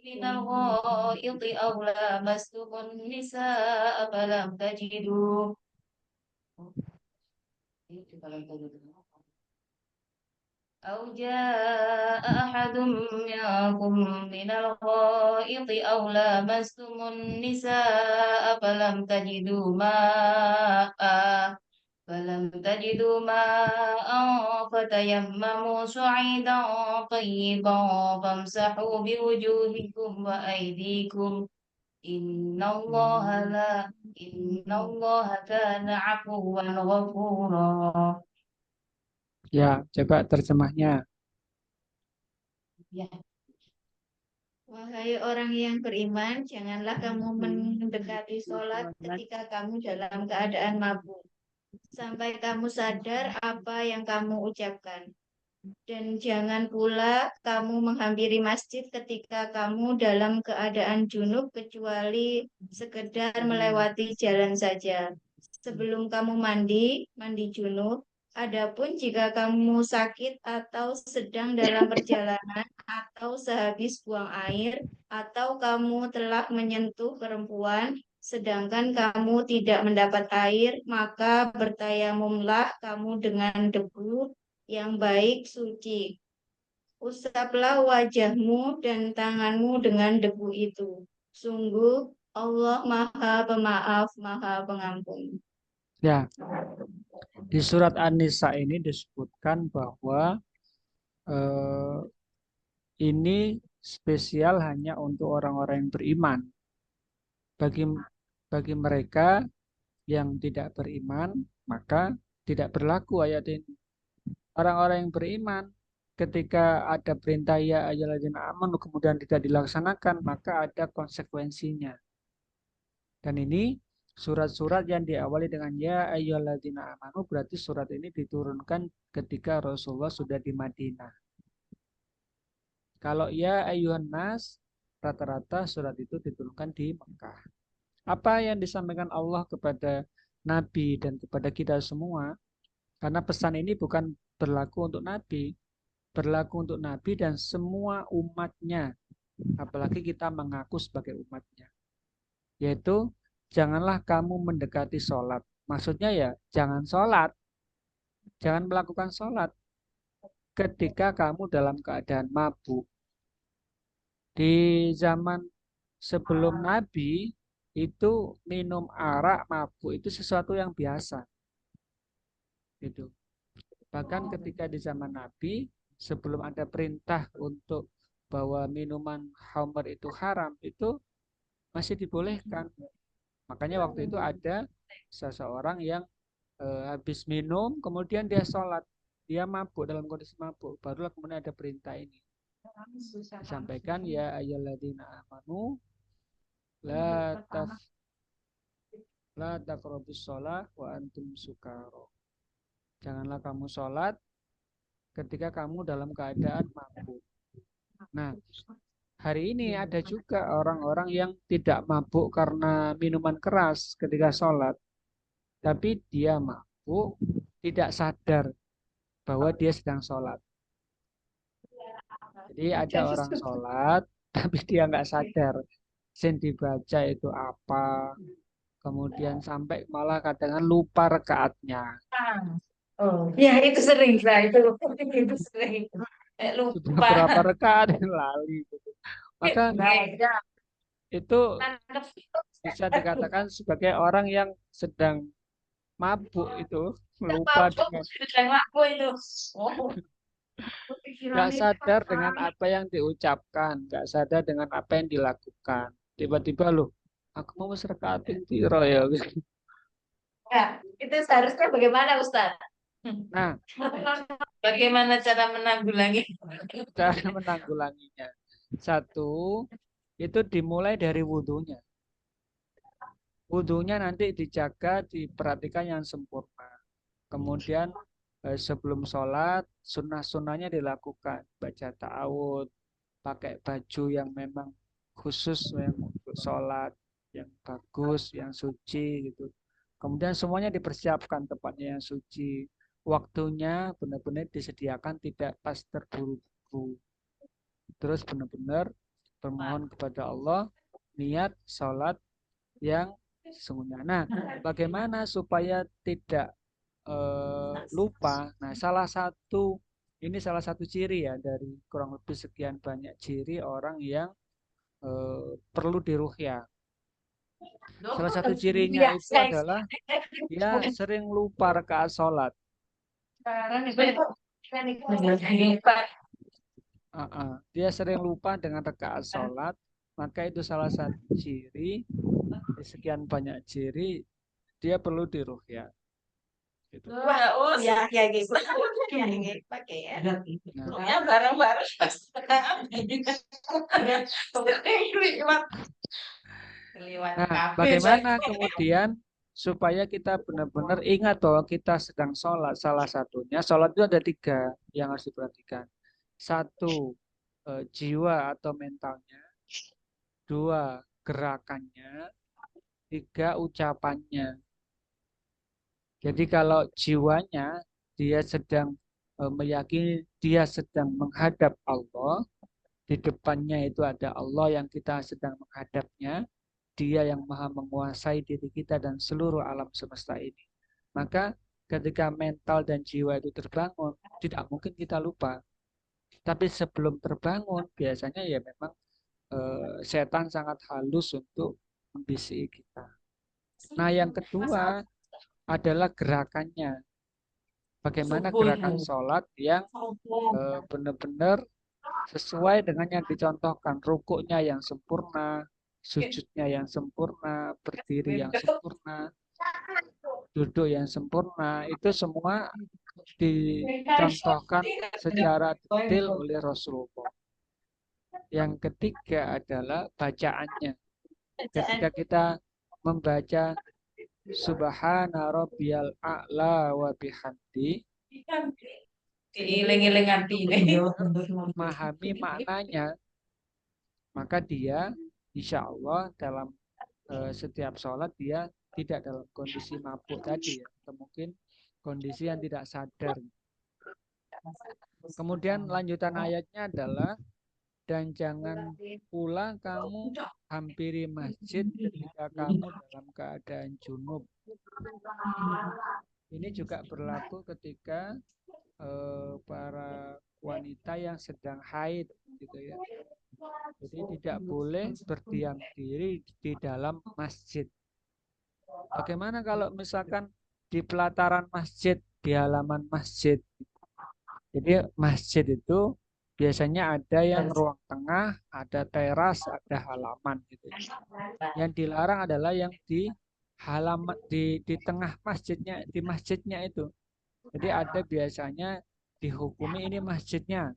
من الغائط أو لامستم النساء أو جاء أحد منكم من الغائط أو لامستم النساء فلم تجدوا ماء فتيمموا صعيدا طيبا فامسحوا بوجوهكم وأيديكم إن الله لا إن الله كان عفوا غفورا. Ya, coba terjemahnya. Ya. Wahai orang yang beriman, janganlah kamu mendekati sholat ketika kamu dalam keadaan mabuk, sampai kamu sadar apa yang kamu ucapkan. Dan jangan pula kamu menghampiri masjid ketika kamu dalam keadaan junub, kecuali sekedar melewati jalan saja. Sebelum kamu mandi junub. Adapun jika kamu sakit atau sedang dalam perjalanan atau sehabis buang air atau kamu telah menyentuh perempuan sedangkan kamu tidak mendapat air, maka bertayamumlah kamu dengan debu yang baik suci. Usaplah wajahmu dan tanganmu dengan debu itu. Sungguh Allah Maha Pemaaf, Maha Pengampun. Ya, di surat An-Nisa ini disebutkan bahwa eh, ini spesial hanya untuk orang-orang yang beriman. Bagi bagi mereka yang tidak beriman, maka tidak berlaku ayat ini. Orang-orang yang beriman, ketika ada perintah ya ayyuhalladzina amanu kemudian tidak dilaksanakan, maka ada konsekuensinya. Dan ini surat-surat yang diawali dengan ya ayyuhalladzina amanu berarti surat ini diturunkan ketika Rasulullah sudah di Madinah. Kalau ya ayyuhan nas, rata-rata surat itu diturunkan di Mekah. Apa yang disampaikan Allah kepada Nabi dan kepada kita semua, karena pesan ini bukan berlaku untuk Nabi, berlaku untuk Nabi dan semua umatnya, apalagi kita mengaku sebagai umatnya, yaitu janganlah kamu mendekati sholat. Maksudnya ya jangan sholat, jangan melakukan sholat ketika kamu dalam keadaan mabuk. Di zaman sebelum Nabi itu minum arak mabuk itu sesuatu yang biasa. Gitu. Bahkan ketika di zaman Nabi sebelum ada perintah untuk bahwa minuman khamr itu haram, itu masih dibolehkan. Makanya waktu itu ada seseorang yang habis minum, kemudian dia sholat. Dia mabuk, dalam kondisi mabuk. Barulah kemudian ada perintah ini. Disampaikan, ya ayyuhalladzina amanu, la taqrabus sholah wa antum sukaro. Janganlah kamu sholat ketika kamu dalam keadaan mabuk. Nah, hari ini ada juga orang-orang yang tidak mabuk karena minuman keras ketika sholat. Tapi dia mabuk, tidak sadar bahwa dia sedang sholat. Jadi ada orang sholat, tapi dia nggak sadar. Sin dibaca itu apa. Kemudian sampai malah kadang lupa rakaatnya. Oh, ya itu sering lah itu sering. Sudah Lupa. berapa rakaat lali gitu. Maka itu bisa dikatakan sebagai orang yang sedang mabuk itu, lupa dengan nggak sadar dengan apa yang diucapkan, nggak sadar dengan apa yang dilakukan. Tiba-tiba loh, aku mau serakatin tiro ya. Ya, itu seharusnya bagaimana Ustaz? Nah, Bagaimana cara menanggulangi? cara menanggulanginya. Satu, itu dimulai dari wudhunya. Wudhunya nanti dijaga, diperhatikan yang sempurna. Kemudian sebelum sholat, sunnah-sunnahnya dilakukan. Baca ta'awud, pakai baju yang memang khusus yang untuk sholat, yang bagus, yang suci gitu. Kemudian semuanya dipersiapkan tempatnya yang suci. Waktunya benar-benar disediakan, tidak pas terburu-buru. Terus benar-benar bermohon kepada Allah, niat sholat yang sesungguhnya. Nah, bagaimana supaya tidak lupa? Nah, ini salah satu ciri ya dari kurang lebih sekian banyak ciri orang yang perlu diruqyah. Salah satu cirinya itu adalah dia sering lupa rakaat sholat. Dia sering lupa dengan rakaat sholat, maka itu salah satu ciri, di sekian banyak ciri, dia perlu diruqyah. Gitu. Oh ya gitu. Ya gitu pakai ya. Ya bareng-bareng Nah, bagaimana kemudian supaya kita benar-benar ingat bahwa kita sedang sholat? Salah satunya, sholat itu ada 3 yang harus diperhatikan. 1, jiwa atau mentalnya. 2, gerakannya. 3, ucapannya. Jadi kalau jiwanya dia sedang meyakini dia sedang menghadap Allah, di depannya itu ada Allah yang kita sedang menghadapnya, dia yang maha menguasai diri kita dan seluruh alam semesta ini. Maka ketika mental dan jiwa itu terbangun, tidak mungkin kita lupa. Tapi sebelum terbangun, biasanya ya memang setan sangat halus untuk membisiki kita. Nah, yang kedua adalah gerakannya. Bagaimana gerakan sholat yang benar-benar sesuai dengan yang dicontohkan. Rukuknya yang sempurna, sujudnya yang sempurna, berdiri yang sempurna, duduk yang sempurna. Itu semua dicontohkan secara detail oleh Rasulullah. Yang ketiga adalah bacaannya. Ketika kita membaca Subhana rabbiyal a'la wa bihamdi, diiling-iling ini. memahami maknanya, maka dia insya Allah dalam setiap sholat dia tidak dalam kondisi mabuk tadi ya, atau mungkin kondisi yang tidak sadar. Kemudian lanjutan ayatnya adalah, dan jangan pula kamu hampiri masjid ketika kamu dalam keadaan junub. Ini juga berlaku ketika para wanita yang sedang haid gitu ya. Jadi tidak boleh berdiam diri di dalam masjid. Bagaimana kalau misalkan di pelataran masjid, di halaman masjid? Jadi masjid itu Biasanya ada yang ruang tengah, ada teras, ada halaman gitu. Yang dilarang adalah yang di halaman di tengah masjidnya, di masjidnya itu. Jadi ada biasanya dihukumi ini masjidnya.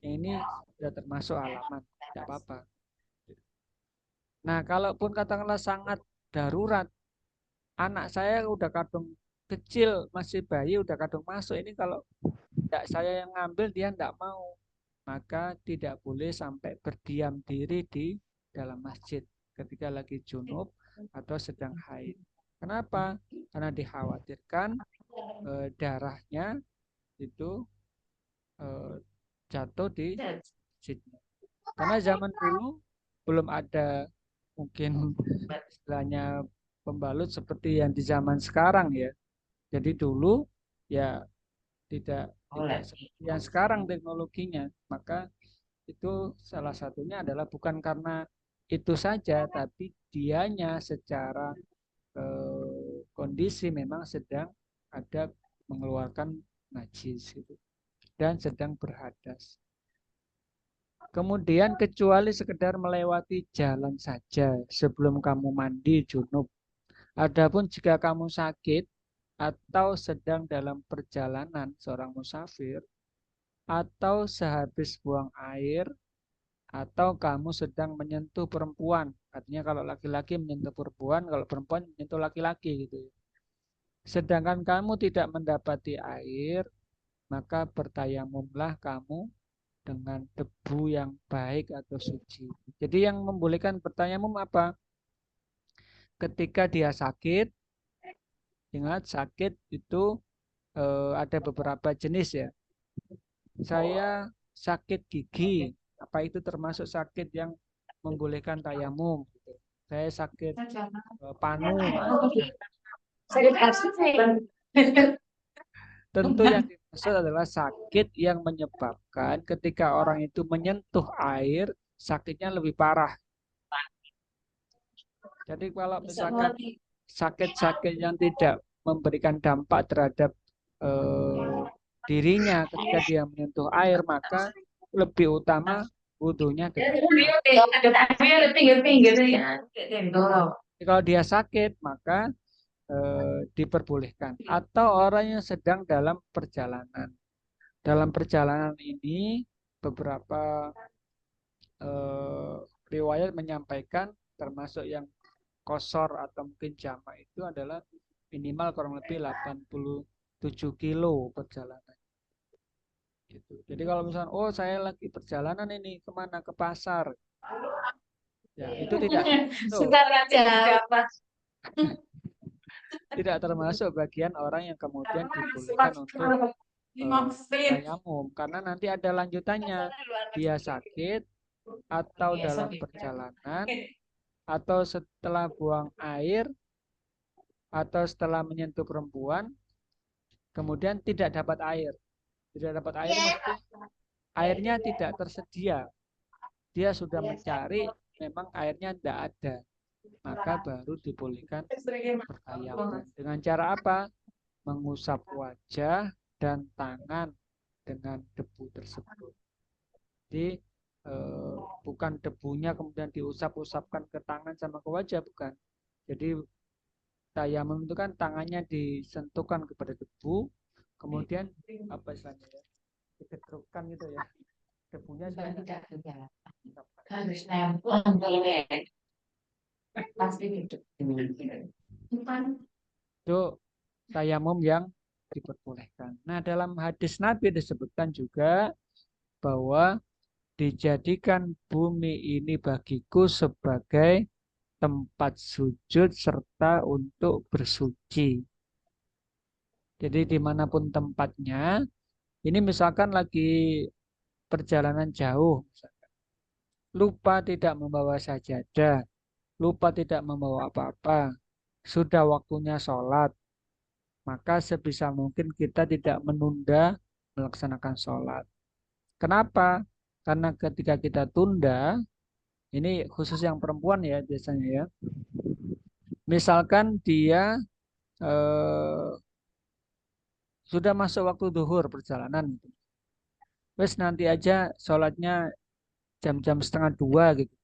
Ini sudah termasuk halaman, tidak apa-apa. Nah, kalaupun katakanlah sangat darurat, anak saya udah kadung kecil, masih bayi, udah kadung masuk. Ini kalau tidak saya yang ngambil, dia tidak mau. Maka tidak boleh sampai berdiam diri di dalam masjid ketika lagi junub atau sedang haid. Kenapa? Karena dikhawatirkan darahnya itu jatuh di masjidnya. Karena zaman dulu belum ada mungkin istilahnya pembalut seperti yang di zaman sekarang ya. Jadi dulu ya tidak seperti yang sekarang teknologinya. Maka itu salah satunya adalah bukan karena itu saja, tapi dianya secara kondisi memang sedang ada mengeluarkan najis gitu, dan sedang berhadas. Kemudian kecuali sekedar melewati jalan saja sebelum kamu mandi junub. Adapun jika kamu sakit atau sedang dalam perjalanan seorang musafir, atau sehabis buang air, atau kamu sedang menyentuh perempuan. Artinya kalau laki-laki menyentuh perempuan, kalau perempuan menyentuh laki-laki gitu. Sedangkan kamu tidak mendapati air, maka bertayamumlah kamu dengan debu yang baik atau suci. Jadi yang membolehkan bertayamum apa? Ketika dia sakit, ingat sakit itu ada beberapa jenis ya. Saya sakit gigi, apa itu termasuk sakit yang membolehkan tayamum? Saya sakit panu. Sakit hati sih. Tentu yang dimaksud adalah sakit yang menyebabkan ketika orang itu menyentuh air, sakitnya lebih parah. Jadi kalau misalkan sakit-sakit yang tidak memberikan dampak terhadap dirinya ketika dia menyentuh air, maka lebih utama wudhunya ketika. Jadi kalau dia sakit, maka diperbolehkan. Atau orang yang sedang dalam perjalanan. Dalam perjalanan ini beberapa riwayat menyampaikan termasuk yang kosor atau mungkin jamak itu adalah minimal kurang lebih 87 kilo perjalanan. Gitu. Jadi kalau misalnya, oh saya lagi perjalanan ini kemana, ke pasar, ya itu tidak tidak termasuk bagian orang yang kemudian dibolehkan untuk tayamum, karena nanti ada lanjutannya, dia sakit atau dalam perjalanan atau setelah buang air atau setelah menyentuh perempuan kemudian tidak dapat air. Tidak dapat air maksudnya airnya tidak tersedia. Dia sudah mencari, memang airnya tidak ada. Maka baru dibolehkan bertayamum. Dengan cara apa? Mengusap wajah dan tangan dengan debu tersebut. Jadi bukan debunya kemudian diusap-usapkan ke tangan sama ke wajah, bukan. Jadi tayamum itu kan tangannya disentuhkan kepada debu, kemudian apa istilahnya ya, diketrukkan gitu ya, debunya harus nempel pasti gitu. itu tayamum yang diperbolehkan. Nah, dalam hadis Nabi disebutkan juga bahwa dijadikan bumi ini bagiku sebagai tempat sujud serta untuk bersuci. Jadi dimanapun tempatnya, ini misalkan lagi perjalanan jauh, lupa tidak membawa sajadah, lupa tidak membawa apa-apa, sudah waktunya sholat, maka sebisa mungkin kita tidak menunda melaksanakan sholat. Kenapa? Karena ketika kita tunda, ini khusus yang perempuan ya biasanya ya. Misalkan dia sudah masuk waktu duhur perjalanan, Wes nanti aja sholatnya jam-jam setengah dua gitu.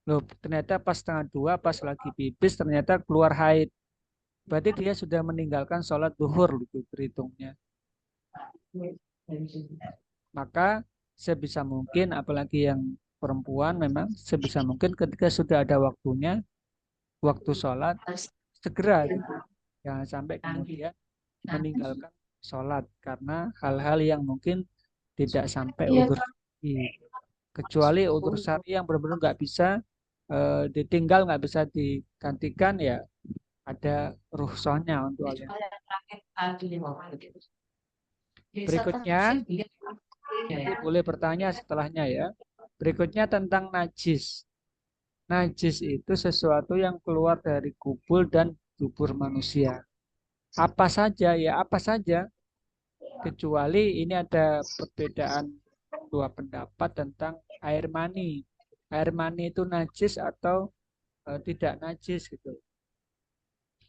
Loh, ternyata pas setengah dua, pas lagi pipis, ternyata keluar haid. Berarti dia sudah meninggalkan sholat duhur gitu berhitungnya. Maka sebisa mungkin, apalagi yang perempuan memang sebisa mungkin ketika sudah ada waktunya, waktu sholat, segera gitu. Jangan sampai kemudian meninggalkan sholat karena hal-hal yang mungkin tidak sampai Iya, udzur syar'i. Kecuali udzur syar'i yang benar-benar nggak bisa ditinggal, nggak bisa digantikan, ya ada rukhsahnya untuk hal yang berikutnya. Nanti boleh bertanya setelahnya ya. Berikutnya tentang najis. Najis itu sesuatu yang keluar dari kubul dan dubur manusia. Apa saja? Ya apa saja. Kecuali ini ada perbedaan dua pendapat tentang air mani. Air mani itu najis atau tidak najis gitu.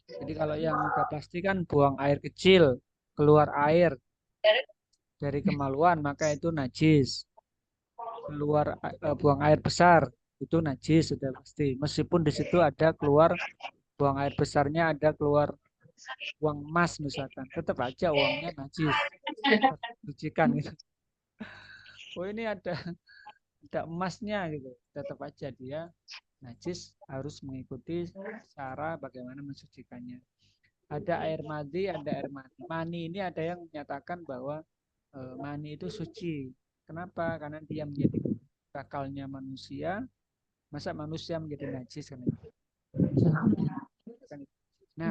Jadi kalau yang udah pasti kan buang air kecil, keluar air dari kemaluan, maka itu najis. Keluar buang air besar itu najis sudah pasti. Meskipun di situ ada keluar buang air besarnya, ada keluar uang emas misalkan, tetap aja uangnya najis, harus disucikan gitu. Oh ini ada emasnya gitu, tetap aja dia najis, harus mengikuti cara bagaimana mensucikannya. Ada air madi, ada air mani. Mani ini ada yang menyatakan bahwa mani itu suci. Kenapa? Karena dia menjadi bakalnya manusia. Masa manusia menjadi najis kan? Nah,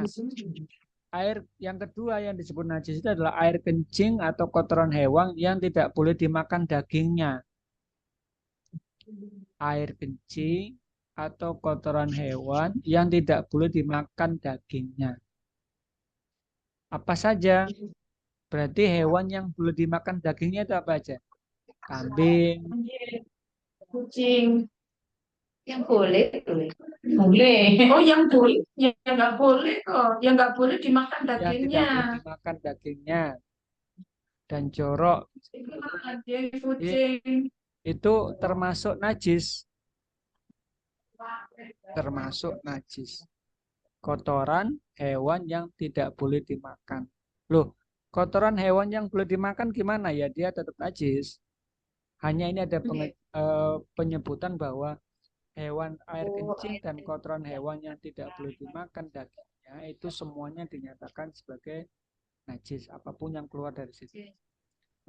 air yang kedua yang disebut najis itu adalah air kencing atau kotoran hewan yang tidak boleh dimakan dagingnya. Air kencing atau kotoran hewan yang tidak boleh dimakan dagingnya. Apa saja? Berarti hewan yang boleh dimakan dagingnya itu apa aja? Kambing, kucing yang boleh, boleh. Boleh. Oh, yang boleh, yang nggak boleh kok. Yang nggak boleh dimakan yang tidak dagingnya. boleh dimakan dagingnya, dan jorok. Jadi Jadi, kucing. itu termasuk najis. Termasuk najis. Kotoran hewan yang tidak boleh dimakan. Loh, kotoran hewan yang boleh dimakan gimana ya? Dia tetap najis. Hanya ini ada penyebutan bahwa hewan air kencing dan kotoran hewan yang tidak boleh dimakan dagingnya itu semuanya dinyatakan sebagai najis, apapun yang keluar dari situ.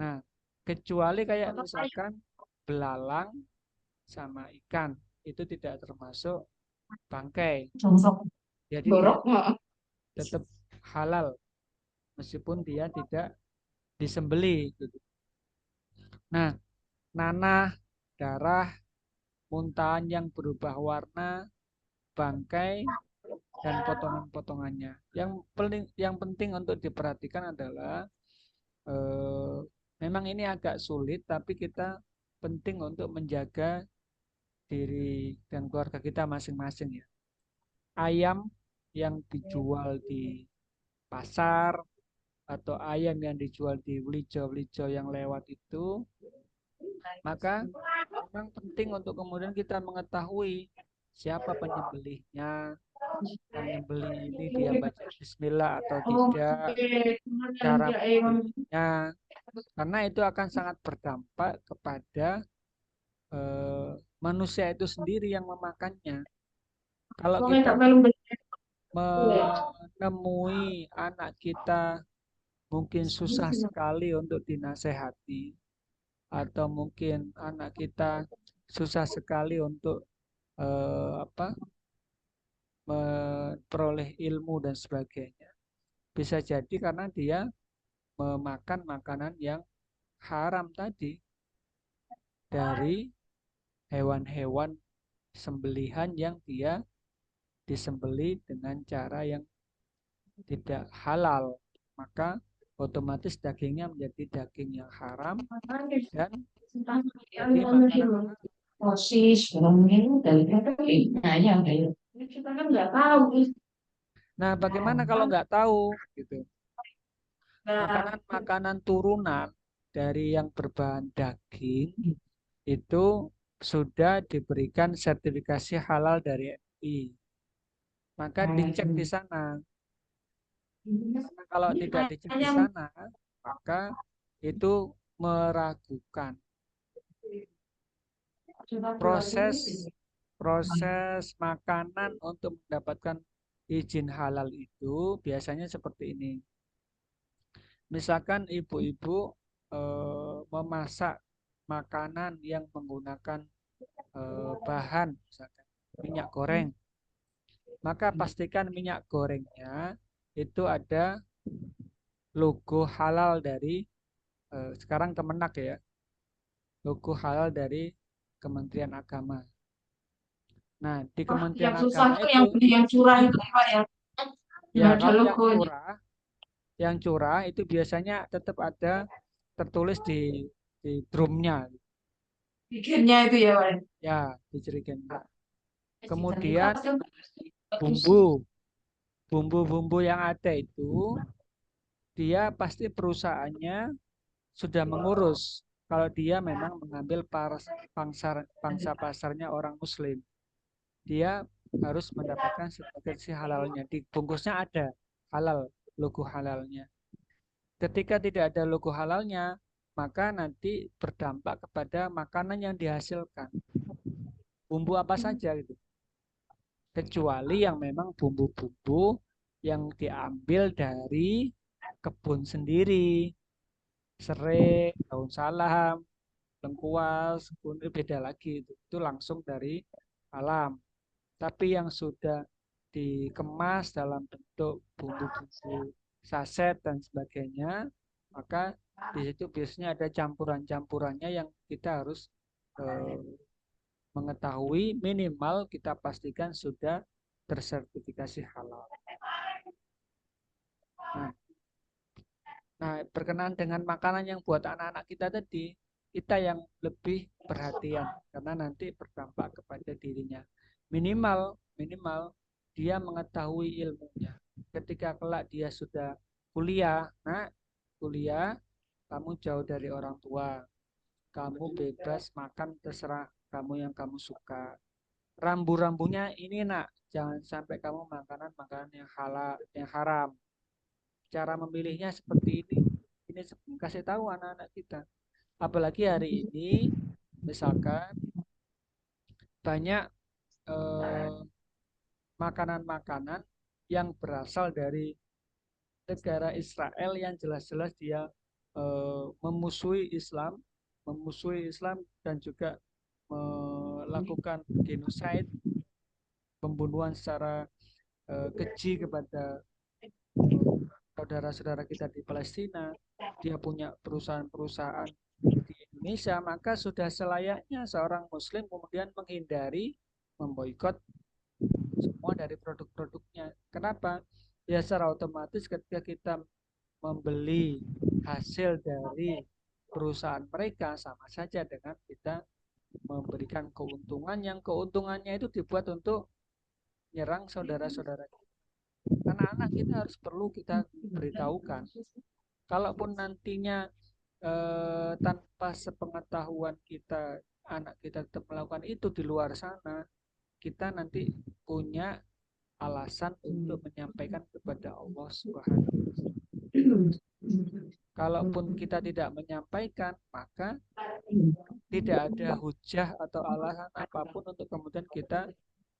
Nah, kecuali kayak misalkan belalang sama ikan, itu tidak termasuk bangkai. Jadi dia Borok. tetap halal meskipun dia tidak disembeli gitu. Nah, nanah, darah, muntahan yang berubah warna, bangkai, dan potongan-potongannya. Yang penting untuk diperhatikan adalah eh, memang ini agak sulit, tapi kita penting untuk menjaga diri dan keluarga kita masing-masing ya. Ayam yang dijual di pasar atau ayam yang dijual di welijo-welijo yang lewat itu, maka memang penting untuk kemudian kita mengetahui siapa penyembelihnya, yang nyembelih ini dia baca bismillah atau tidak, cara menyembelihnya, karena itu akan sangat berdampak kepada manusia itu sendiri yang memakannya. Kalau kita menemui anak kita mungkin susah sekali untuk dinasehati, atau mungkin anak kita susah sekali untuk memperoleh ilmu dan sebagainya. Bisa jadi karena dia memakan makanan yang haram tadi dari hewan-hewan sembelihan yang dia disembeli dengan cara yang tidak halal, maka otomatis dagingnya menjadi daging yang haram dan jadi makanan haram. Kita kan nggak tahu. Nah, bagaimana kalau nggak tahu gitu? Nah, Makanan-makanan turunan dari yang berbahan daging itu sudah diberikan sertifikasi halal dari MUI. Maka dicek di sana. Karena kalau tidak dicek di sana, maka itu meragukan proses makanan untuk mendapatkan izin halal itu biasanya seperti ini. Misalkan ibu-ibu memasak makanan yang menggunakan bahan misalkan minyak goreng, maka pastikan minyak gorengnya itu ada logo halal dari sekarang Kemenak ya, logo halal dari Kementerian Agama. Nah, di Kementerian Yang susah Agama tuh itu yang beli yang curah itu Pak ya. ya Ada kalau logonya. yang curah itu biasanya tetap ada tertulis di drumnya Bikinnya itu ya Pak. ya, di jerigen. Jadi Kemudian kalau bagus. bumbu-bumbu yang ada itu dia pasti perusahaannya sudah mengurus kalau dia memang mengambil pangsa pasarnya orang Muslim. Dia harus mendapatkan sertifikasi halalnya. Di bungkusnya ada halal, logo halalnya. Ketika tidak ada logo halalnya, maka nanti berdampak kepada makanan yang dihasilkan. Bumbu apa saja gitu. Kecuali yang memang bumbu-bumbu yang diambil dari kebun sendiri. Serai, daun salam, lengkuas, itu beda lagi. Itu langsung dari alam. Tapi yang sudah dikemas dalam bentuk bumbu-bumbu saset dan sebagainya, maka di situ biasanya ada campuran-campurannya yang kita harus mengetahui, minimal kita pastikan sudah tersertifikasi halal. Nah, berkenaan dengan makanan yang buat anak-anak kita tadi, kita yang lebih perhatian karena nanti berdampak kepada dirinya. Minimal dia mengetahui ilmunya. Ketika kelak dia sudah kuliah, nah kuliah kamu jauh dari orang tua, kamu bebas makan terserah kamu yang kamu suka. Rambu-rambunya ini nak, jangan sampai kamu makanan yang halal, yang haram. Cara memilihnya seperti ini. Ini kasih tahu anak-anak kita. Apalagi hari ini, misalkan banyak makanan-makanan yang berasal dari negara Israel yang jelas-jelas dia memusuhi Islam dan juga melakukan genocide, pembunuhan secara keji kepada saudara-saudara kita di Palestina. Dia punya perusahaan-perusahaan di Indonesia, maka sudah selayaknya seorang Muslim kemudian menghindari memboikot semua dari produk-produknya. Kenapa? Ya secara otomatis ketika kita membeli hasil dari perusahaan mereka sama saja dengan kita memberikan keuntungan yang keuntungannya itu dibuat untuk menyerang saudara-saudara kita. Anak-anak kita harus perlu kita beritahukan. Kalaupun nantinya tanpa sepengetahuan kita, anak kita tetap melakukan itu di luar sana, kita nanti punya alasan untuk menyampaikan kepada Allah Subhanahu wa Ta'ala. Kalaupun kita tidak menyampaikan, maka tidak ada hujah atau alasan apapun untuk kemudian kita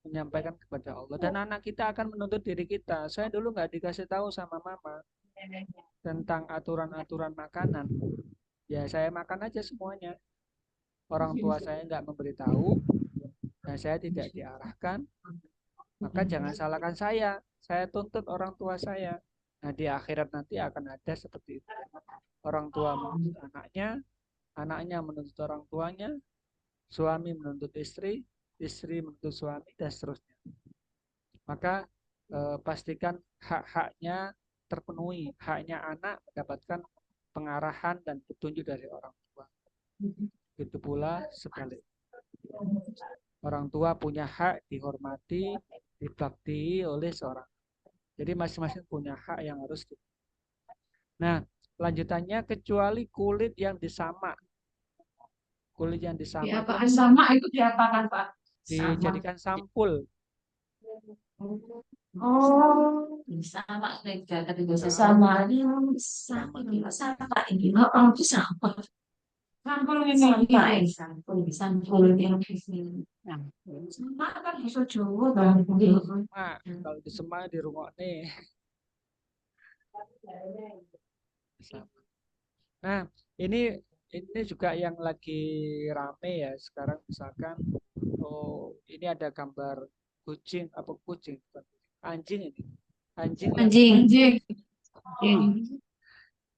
menyampaikan kepada Allah. Dan anak kita akan menuntut diri kita. Saya dulu nggak dikasih tahu sama mama tentang aturan-aturan makanan. Ya saya makan aja semuanya. Orang tua saya nggak memberitahu, dan saya tidak diarahkan. Maka jangan salahkan saya. Saya tuntut orang tua saya. Nah di akhirat nanti akan ada seperti itu. Orang tua menuntut anaknya, anaknya menuntut orang tuanya, suami menuntut istri, istri menuntut suami, dan seterusnya. Maka pastikan hak-haknya terpenuhi. Haknya anak mendapatkan pengarahan dan petunjuk dari orang tua. Begitu pula sebaliknya. Orang tua punya hak dihormati, dibakti oleh seorang. Jadi masing-masing punya hak yang harus. Nah, Lanjutannya kecuali kulit yang disamak. Kulit yang disamak itu Diapakan sama itu diapakan Pak? Sama. dijadikan sampul. Oh, sama saja tapi bisa sama ini Sama. sama ini oh bisa apa? Sampul ini sampul yang sama kan bisa Jawa kan? Mak, kalau di Semarang di rumah nih. Sama. Nah, ini juga yang lagi rame ya sekarang, misalkan ini ada gambar kucing, apa kucing, bukan kucing, anjing ini. Anjing yang Anjing.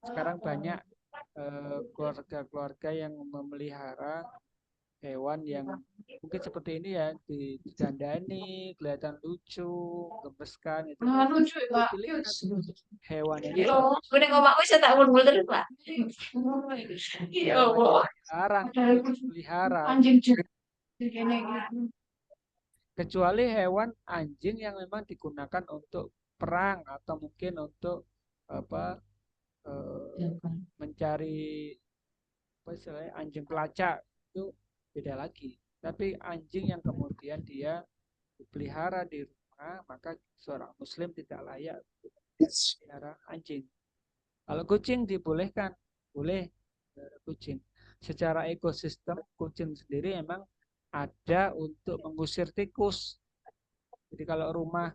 sekarang banyak keluarga-keluarga yang memelihara hewan yang mungkin seperti ini ya, didandani, kelihatan lucu, gemeskan itu. Lucu Pak. Dilihat hewan ini Yo, udah ngomong wis tak ulur terus Pak. Ya Allah. jarang pelihara, Anjing juga. Begini gitu. kecuali hewan anjing yang memang digunakan untuk perang atau mungkin untuk apa mencari apa istilahnya anjing pelacak, itu beda lagi. Tapi anjing yang kemudian dia dipelihara di rumah, maka seorang muslim tidak layak untuk pelihara anjing. Kalau kucing dibolehkan, boleh pelihara kucing. Secara ekosistem kucing sendiri memang ada untuk mengusir tikus. Jadi kalau rumah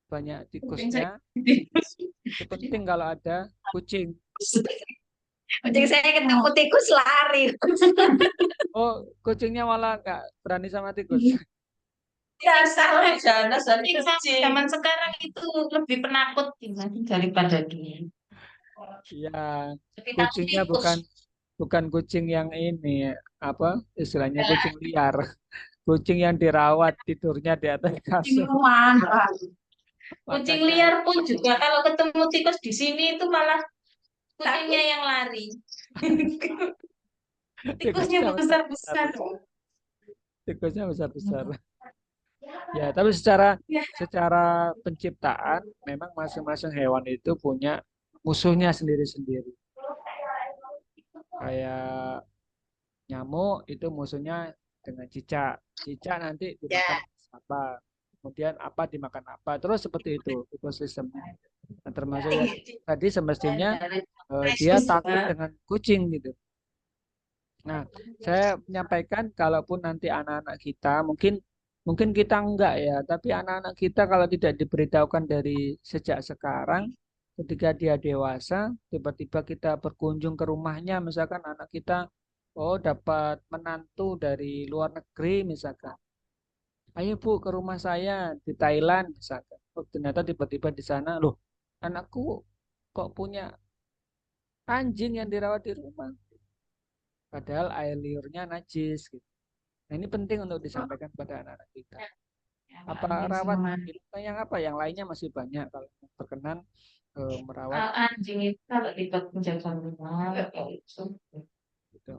banyak tikusnya, itu penting kalau ada kucing. Kucing saya ketemu tikus lari. Oh, kucingnya malah nggak berani sama tikus. Ya salah jangan zaman sekarang itu lebih penakut daripada dia. Iya, Tapi takut kucingnya tikus. bukan kucing yang ini apa istilahnya kucing liar. Kucing yang dirawat, tidurnya di atas Kucing kasur. rumah. Kucing Makanya liar pun juga kalau ketemu tikus di sini itu malah kucingnya yang lari. Tikusnya tikusnya besar-besar. besar-besar. Tikusnya besar-besar. Ya, tapi secara Ya. secara penciptaan memang masing-masing hewan itu punya musuhnya sendiri-sendiri. Kayak nyamuk itu musuhnya dengan cicak. Cicak nanti dimakan apa? Kemudian apa dimakan apa? Terus seperti itu ekosistemnya. Nah, termasuk yang tadi semestinya dia takut dengan kucing gitu. Nah, saya menyampaikan kalaupun nanti anak-anak kita mungkin kita enggak ya, tapi anak-anak kita kalau tidak diberitahukan dari sejak sekarang, ketika dia dewasa, tiba-tiba kita berkunjung ke rumahnya, misalkan anak kita dapat menantu dari luar negeri misalkan. Ayo Bu ke rumah saya di Thailand misalkan. Oh, ternyata tiba-tiba di sana, loh, anakku kok punya anjing yang dirawat di rumah. Padahal air liurnya najis gitu. Nah, ini penting untuk disampaikan pada anak-anak kita. Apa rawat binatang yang apa? Yang lainnya masih banyak kalau berkenan merawat Anjing itu kalau dibuat menjaga rumah itu gitu.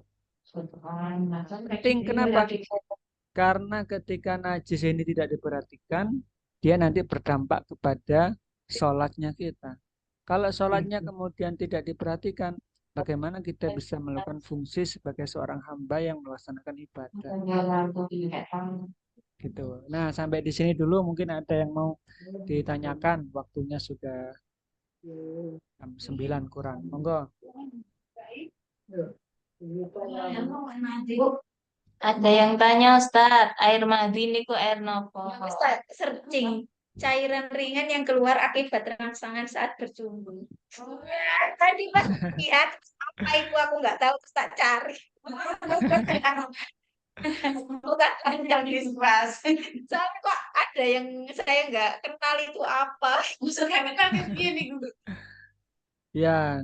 penting Kenapa? Karena ketika najis ini tidak diperhatikan, dia nanti berdampak kepada sholatnya kita. Kalau sholatnya kemudian tidak diperhatikan, bagaimana kita bisa melakukan fungsi sebagai seorang hamba yang melaksanakan ibadah? Gitu. Nah, sampai di sini dulu mungkin ada yang mau ditanyakan. Waktunya sudah jam 9 kurang. Monggo. Ada yang tanya Ustaz, air madi niku air nopo? Ustaz, searching cairan ringan yang keluar akibat rangsangan saat berjumpa. Tadi Mas lihat apa itu aku nggak tahu terus tak cari. Bukan panjang dispas. Soalnya kok ada yang saya nggak kenal itu apa. Maksudnya kan gini gitu. Ya,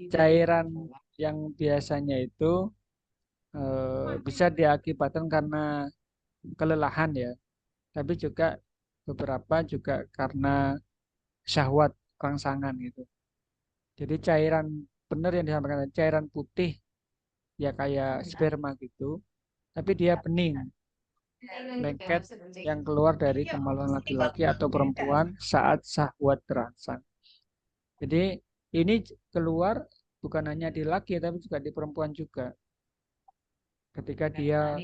cairan yang biasanya itu bisa diakibatkan karena kelelahan ya, tapi juga beberapa juga karena syahwat rangsangan gitu. Jadi cairan benar yang disampaikan tadi, cairan putih ya kayak sperma gitu, tapi dia bening, lengket yang keluar dari kemaluan laki-laki atau perempuan saat syahwat terangsang. Jadi ini keluar bukan hanya di laki tapi juga di perempuan juga. Ketika dia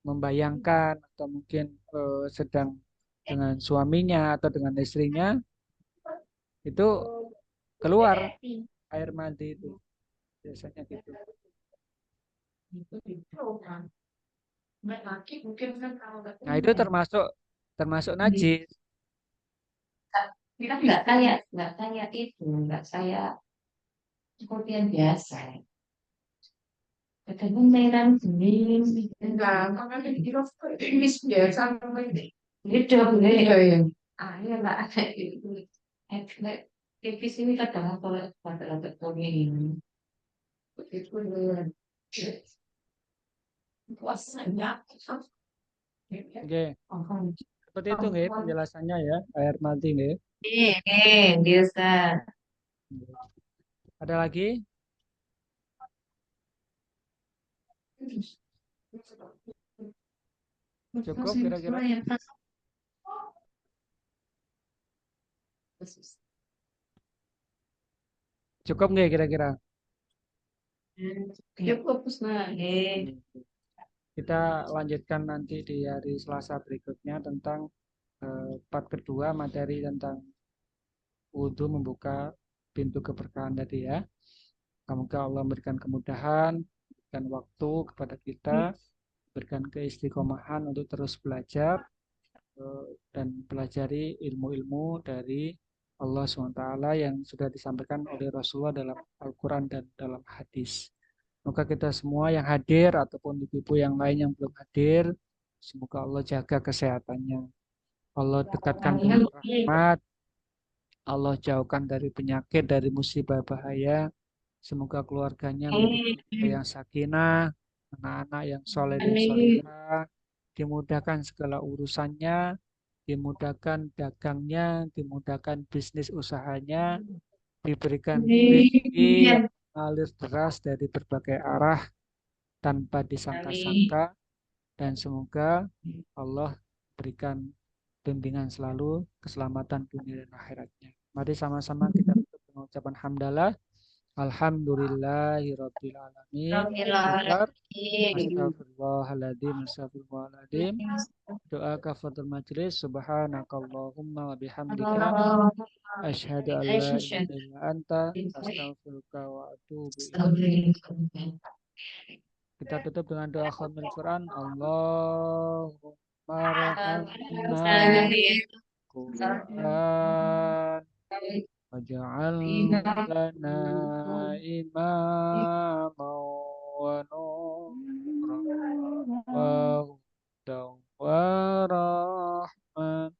membayangkan atau mungkin sedang dengan suaminya atau dengan istrinya, itu keluar air mandi itu. Biasanya gitu. Nah, itu termasuk najis. Kita nggak kayak itu, nggak kayak seperti yang biasa. Kadang merah bening, enggak, makanya dikira ini biasa namanya. Itu boleh. Ah, ya nggak ada itu. Tipis ini kadang kalau pada ini, itu puasanya. Oke, seperti itu nggih penjelasannya ya, air mandi nggih. Biasa. Ada lagi? Cukup kira-kira? Cukup nggak kira-kira? Cukup, nah, Kita lanjutkan nanti di hari Selasa berikutnya tentang part kedua materi tentang wudhu membuka pintu keberkahan tadi ya. Semoga Allah memberikan kemudahan, memberikan waktu kepada kita, berikan keistiqomahan untuk terus belajar dan pelajari ilmu-ilmu dari Allah SWT yang sudah disampaikan oleh Rasulullah dalam Al-Quran dan dalam hadis. Semoga kita semua yang hadir ataupun ibu-ibu yang lain yang belum hadir, semoga Allah jaga kesehatannya. Allah dekatkan dengan rahmat, Allah jauhkan dari penyakit, dari musibah bahaya. Semoga keluarganya menjadi keluarga yang sakinah, anak-anak yang soleh dan solehah, dimudahkan segala urusannya, dimudahkan dagangnya, dimudahkan bisnis usahanya, diberikan rezeki yang mengalir deras dari berbagai arah tanpa disangka-sangka, dan semoga Allah berikan bimbingan selalu keselamatan dunia dan akhiratnya. Mari sama-sama kita tutup dengan ucapan hamdalah. Alhamdulillahirabbil alamin. Astagfirullahaladzim. Doa kafaratul majlis. Subhanakallahumma wa bihamdika asyhadu an la ilaha illa anta astaghfiruka wa atubu ilaik. Kita tutup dengan doa khatimul Quran. Allahumma rahamna Quran waj'alna lana imama wa nuran wa hudan wa rahman.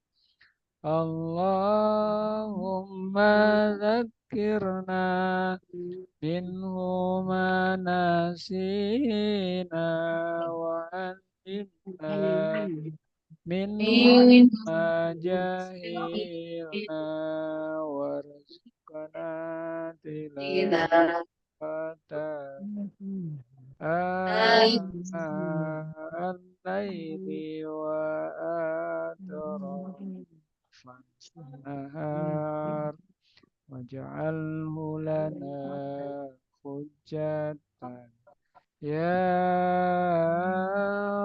Allahumma dzakirna minhu ma nasina wa alimna minhu ma jahilna warzuqna tilawata al-laili wa atrafan nahar waj'alhu lana hujjatan ya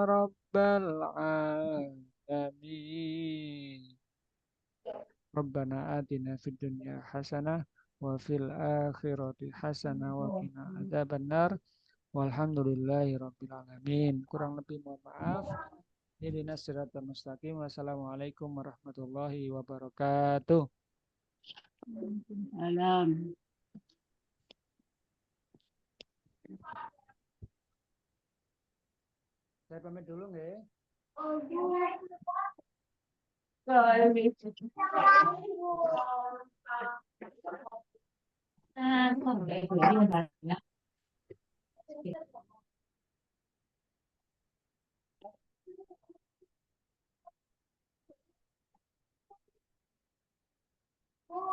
rabbal alamin. Rabbana atina fid dunya hasanah wa fil akhirati hasanah wa qina adzabannar. Walhamdulillahi rabbil alamin. Kurang lebih mohon maaf. Ihdinas siratal mustaqim. Wassalamualaikum warahmatullahi wabarakatuh. Alam. Saya pamit dulu nggih. Nah,